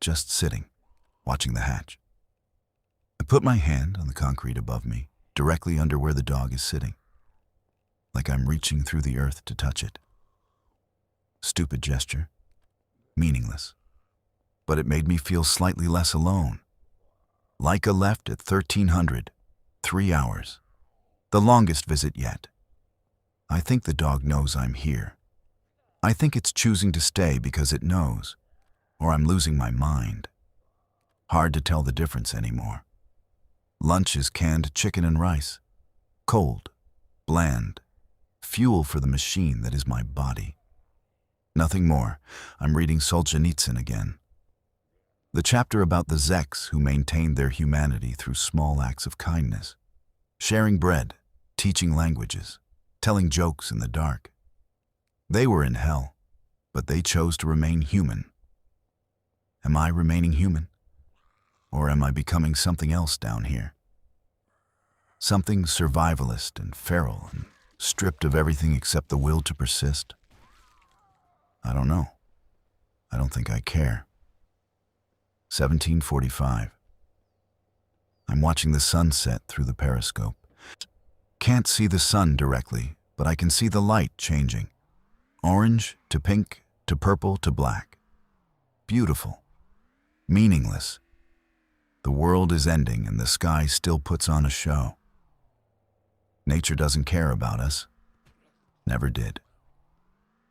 Just sitting, watching the hatch. I put my hand on the concrete above me, directly under where the dog is sitting. Like I'm reaching through the earth to touch it. Stupid gesture. Meaningless. But it made me feel slightly less alone. Laika left at 1300, 3 hours. The longest visit yet. I think the dog knows I'm here. I think it's choosing to stay because it knows, or I'm losing my mind. Hard to tell the difference anymore. Lunch is canned chicken and rice. Cold, bland, fuel for the machine that is my body. Nothing more. I'm reading Solzhenitsyn again. The chapter about the Czechs who maintained their humanity through small acts of kindness. Sharing bread, teaching languages, telling jokes in the dark. They were in hell, but they chose to remain human. Am I remaining human? Or am I becoming something else down here? Something survivalist and feral and stripped of everything except the will to persist? I don't know. I don't think I care. 1745. I'm watching the sunset through the periscope. Can't see the sun directly, but I can see the light changing. Orange to pink to purple to black. Beautiful. Meaningless. The world is ending and the sky still puts on a show. Nature doesn't care about us. Never did.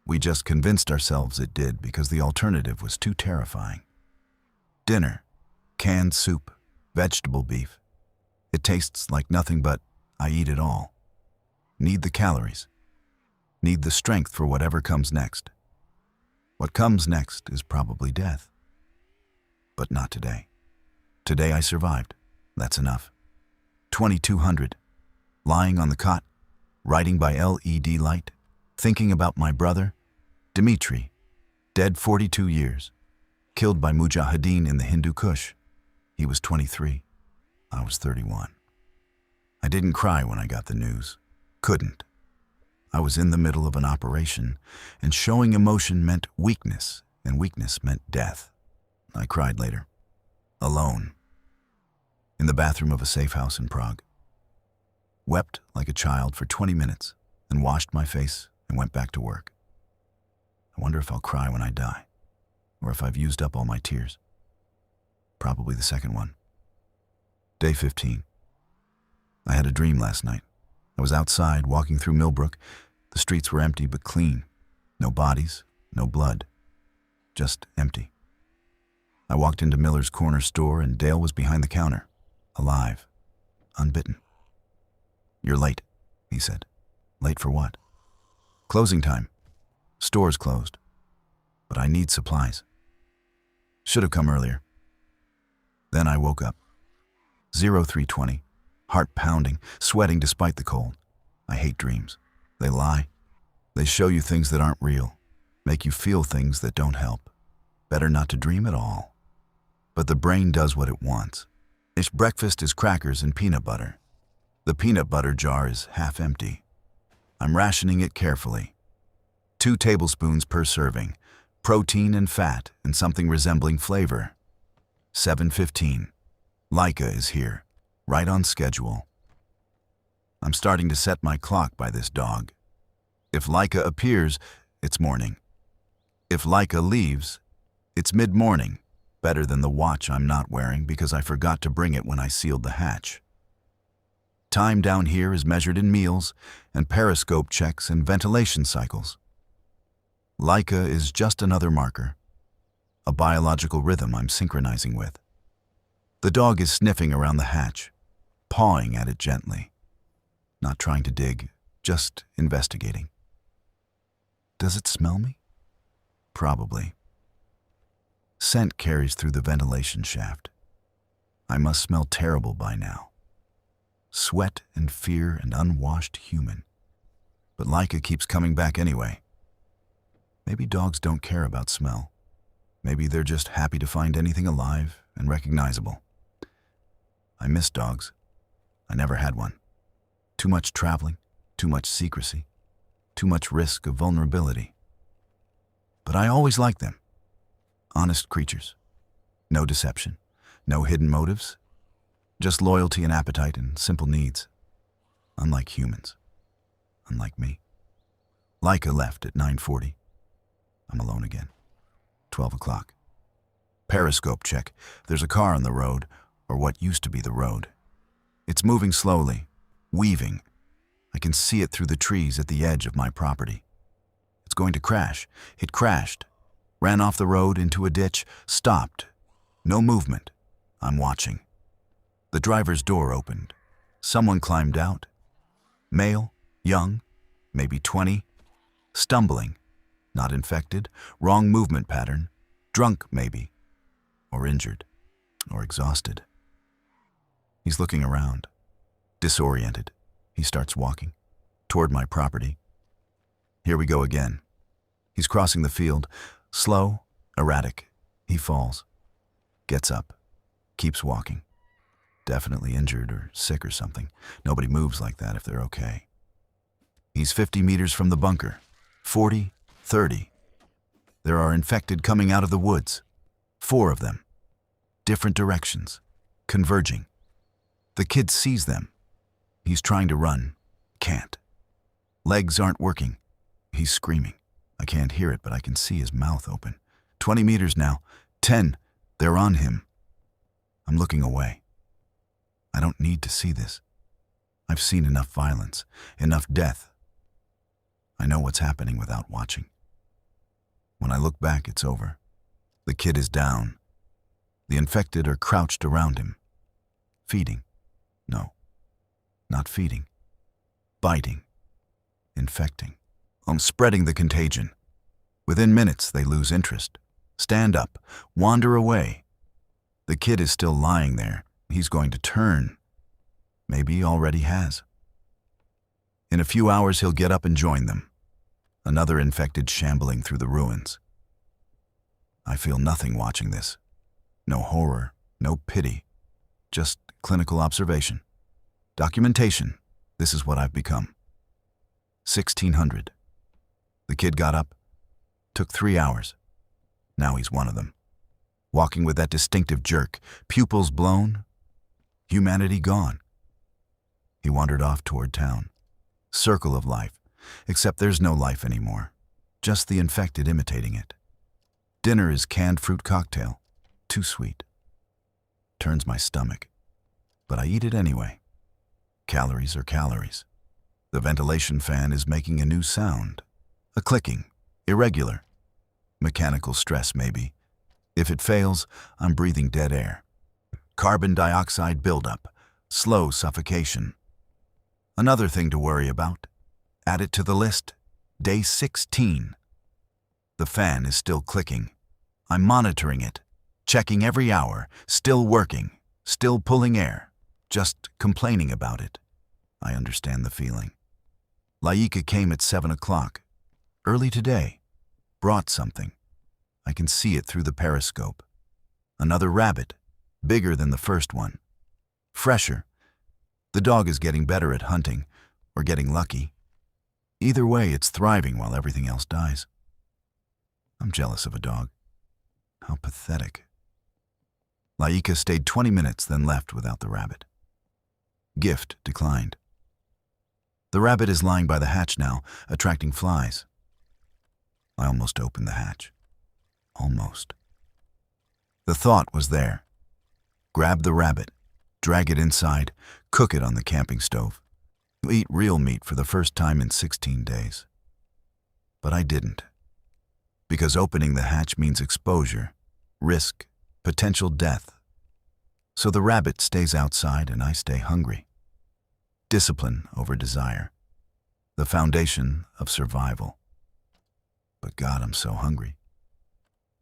We just convinced ourselves it did because the alternative was too terrifying. Dinner, canned soup, vegetable beef. It tastes like nothing but I eat it all. Need the calories. Need the strength for whatever comes next. What comes next is probably death. But not today. Today I survived. That's enough. 2200. Lying on the cot, writing by LED light, thinking about my brother, Dmitri, dead 42 years, killed by Mujahideen in the Hindu Kush. He was 23. I was 31. I didn't cry when I got the news. Couldn't. I was in the middle of an operation, and showing emotion meant weakness, and weakness meant death. I cried later. Alone. In the bathroom of a safe house in Prague. Wept like a child for 20 minutes, and washed my face and went back to work. I wonder if I'll cry when I die, or if I've used up all my tears. Probably the second one. Day 15. I had a dream last night. I was outside, walking through Millbrook. The streets were empty but clean. No bodies, no blood. Just empty. I walked into Miller's corner store and Dale was behind the counter, alive, unbitten. You're late, he said. Late for what? Closing time. Store's closed. But I need supplies. Should have come earlier. Then I woke up. 0320. Heart pounding, sweating despite the cold. I hate dreams. They lie. They show you things that aren't real. Make you feel things that don't help. Better not to dream at all. But the brain does what it wants. Its breakfast is crackers and peanut butter. The peanut butter jar is half empty. I'm rationing it carefully. 2 tablespoons per serving, protein and fat and something resembling flavor. 7:15. Leica is here, right on schedule. I'm starting to set my clock by this dog. If Leica appears, it's morning. If Leica leaves, it's mid-morning, better than the watch I'm not wearing because I forgot to bring it when I sealed the hatch. Time down here is measured in meals and periscope checks and ventilation cycles. Leica is just another marker, a biological rhythm I'm synchronizing with. The dog is sniffing around the hatch, pawing at it gently. Not trying to dig, just investigating. Does it smell me? Probably. Scent carries through the ventilation shaft. I must smell terrible by now. Sweat and fear and unwashed human. But Leica keeps coming back anyway. Maybe dogs don't care about smell. Maybe they're just happy to find anything alive and recognizable. I miss dogs. I never had one. Too much traveling, too much secrecy, too much risk of vulnerability. But I always liked them. Honest creatures. No deception, no hidden motives. Just loyalty and appetite and simple needs. Unlike humans. Unlike me. Leica left at 9:40. I'm alone again. 12 o'clock. Periscope check. There's a car on the road, or what used to be the road. It's moving slowly, weaving. I can see it through the trees at the edge of my property. It's going to crash. It crashed. Ran off the road into a ditch, stopped. No movement. I'm watching. The driver's door opened. Someone climbed out. Male, young, maybe 20, stumbling, not infected, wrong movement pattern, drunk maybe, or injured, or exhausted. He's looking around, disoriented. He starts walking toward my property. Here we go again. He's crossing the field, slow, erratic. He falls, gets up, keeps walking. Definitely injured or sick or something. Nobody moves like that if they're okay. He's 50 meters from the bunker, 40, 30. There are infected coming out of the woods, 4 of them, different directions, converging. The kid sees them. He's trying to run, can't. Legs aren't working. He's screaming. I can't hear it, but I can see his mouth open. 20 meters now, 10, they're on him. I'm looking away. I don't need to see this. I've seen enough violence, enough death. I know what's happening without watching. When I look back, it's over. The kid is down. The infected are crouched around him. Feeding. No, not feeding. Biting. Infecting. Spreading the contagion. Within minutes, they lose interest. Stand up. Wander away. The kid is still lying there. He's going to turn. Maybe he already has. In a few hours, he'll get up and join them. Another infected shambling through the ruins. I feel nothing watching this. No horror, no pity. Just clinical observation. Documentation. This is what I've become. 1600. The kid got up. Took 3 hours. Now he's one of them. Walking with that distinctive jerk, pupils blown, humanity gone. He wandered off toward town. Circle of life, except there's no life anymore. Just the infected imitating it. Dinner is canned fruit cocktail. Too sweet. Turns my stomach. But I eat it anyway. Calories are calories. The ventilation fan is making a new sound. A clicking. Irregular. Mechanical stress, maybe. If it fails, I'm breathing dead air. Carbon dioxide buildup. Slow suffocation. Another thing to worry about. Add it to the list. Day 16. The fan is still clicking. I'm monitoring it. Checking every hour. Still working. Still pulling air. Just complaining about it. I understand the feeling. Laika came at 7 o'clock. Early today. Brought something. I can see it through the periscope. Another rabbit. Bigger than the first one. Fresher. The dog is getting better at hunting, or getting lucky. Either way, it's thriving while everything else dies. I'm jealous of a dog. How pathetic. Laika stayed 20 minutes, then left without the rabbit. Gift declined. The rabbit is lying by the hatch now, attracting flies. I almost opened the hatch. Almost. The thought was there. Grab the rabbit, drag it inside, cook it on the camping stove. Eat real meat for the first time in 16 days. But I didn't. Because opening the hatch means exposure, risk, potential death. So the rabbit stays outside and I stay hungry. Discipline over desire. The foundation of survival. But God, I'm so hungry.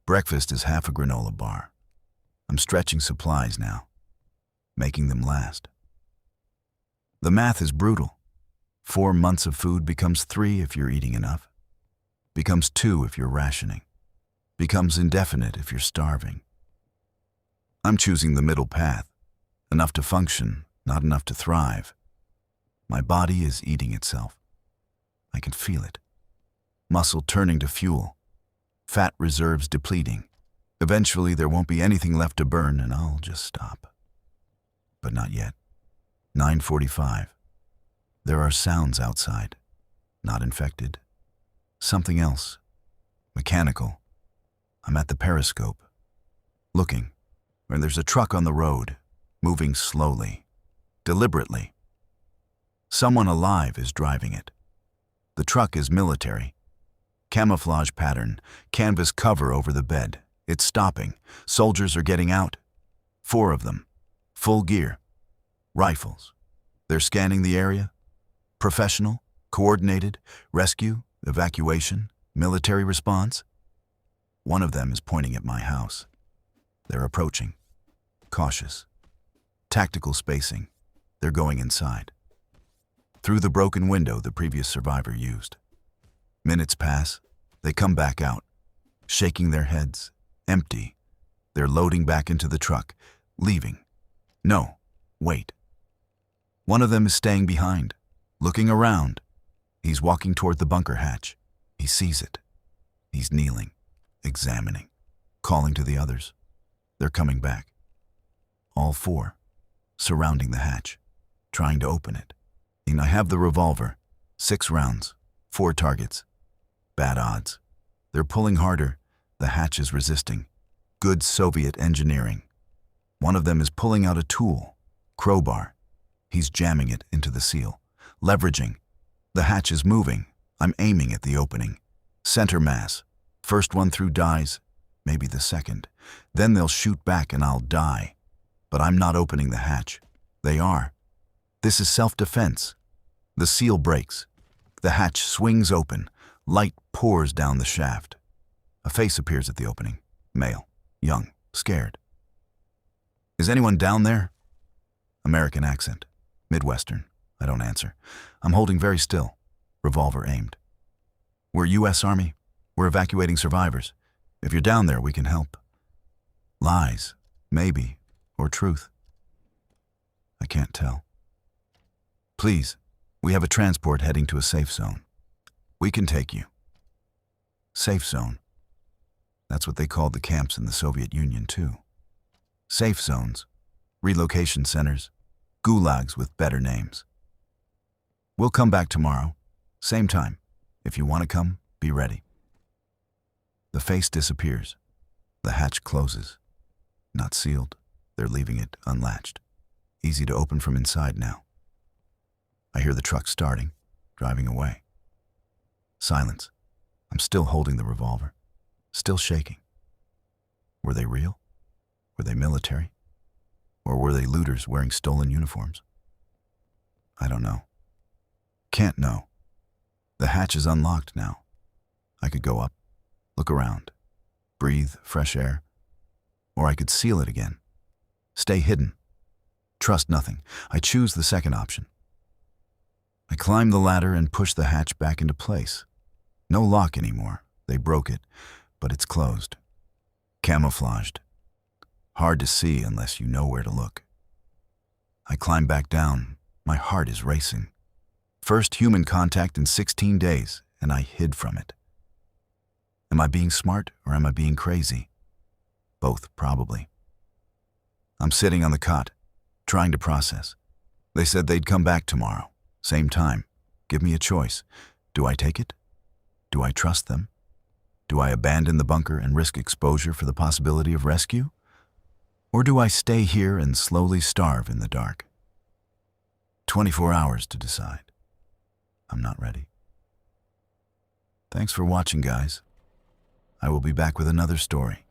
Breakfast is half a granola bar. I'm stretching supplies now, making them last. The math is brutal. 4 months of food becomes 3 if you're eating enough. Becomes 2 if you're rationing. Becomes indefinite if you're starving. I'm choosing the middle path. Enough to function, not enough to thrive. My body is eating itself. I can feel it. Muscle turning to fuel. Fat reserves depleting. Eventually there won't be anything left to burn and I'll just stop. But not yet. 9:45. There are sounds outside. Not infected. Something else. Mechanical. I'm at the periscope. Looking. Where there's a truck on the road. Moving slowly. Deliberately. Someone alive is driving it. The truck is military. Camouflage pattern. Canvas cover over the bed. It's stopping. Soldiers are getting out. 4 of them, full gear, rifles. They're scanning the area. Professional, coordinated, rescue, evacuation, military response. One of them is pointing at my house. They're approaching. Cautious. Tactical spacing. They're going inside. Through the broken window the previous survivor used. Minutes pass. They come back out, shaking their heads, empty. They're loading back into the truck, leaving. No, wait. One of them is staying behind, looking around. He's walking toward the bunker hatch. He sees it. He's kneeling, examining, calling to the others. They're coming back. All 4, surrounding the hatch, trying to open it. And I have the revolver, 6 rounds, 4 targets. Bad odds. They're pulling harder. The hatch is resisting. Good Soviet engineering. One of them is pulling out a tool, crowbar. He's jamming it into the seal, leveraging. The hatch is moving. I'm aiming at the opening. Center mass. First one through dies, maybe the second. Then they'll shoot back and I'll die. But I'm not opening the hatch. They are. This is self-defense. The seal breaks. The hatch swings open. Light pours down the shaft. A face appears at the opening. Male, young, scared. Is anyone down there? American accent. Midwestern. I don't answer. I'm holding very still. Revolver aimed. We're U.S. Army. We're evacuating survivors. If you're down there, we can help. Lies, maybe, or truth. I can't tell. Please, we have a transport heading to a safe zone. We can take you. Safe zone. That's what they called the camps in the Soviet Union, too. Safe zones, relocation centers, gulags with better names. We'll come back tomorrow, same time. If you want to come, be ready. The face disappears. The hatch closes. Not sealed. They're leaving it unlatched. Easy to open from inside now. I hear the truck starting, driving away. Silence. I'm still holding the revolver, still shaking. Were they real? Were they military? Or were they looters wearing stolen uniforms? I don't know. Can't know. The hatch is unlocked now. I could go up, look around, breathe fresh air, or I could seal it again. Stay hidden. Trust nothing. I choose the second option. I climb the ladder and push the hatch back into place. No lock anymore. They broke it, but it's closed. Camouflaged. Hard to see unless you know where to look. I climb back down. My heart is racing. First human contact in 16 days, and I hid from it. Am I being smart or am I being crazy? Both, probably. I'm sitting on the cot, trying to process. They said they'd come back tomorrow, same time. Give me a choice. Do I take it? Do I trust them? Do I abandon the bunker and risk exposure for the possibility of rescue? Or do I stay here and slowly starve in the dark? 24 hours to decide. I'm not ready. Thanks for watching, guys. I will be back with another story.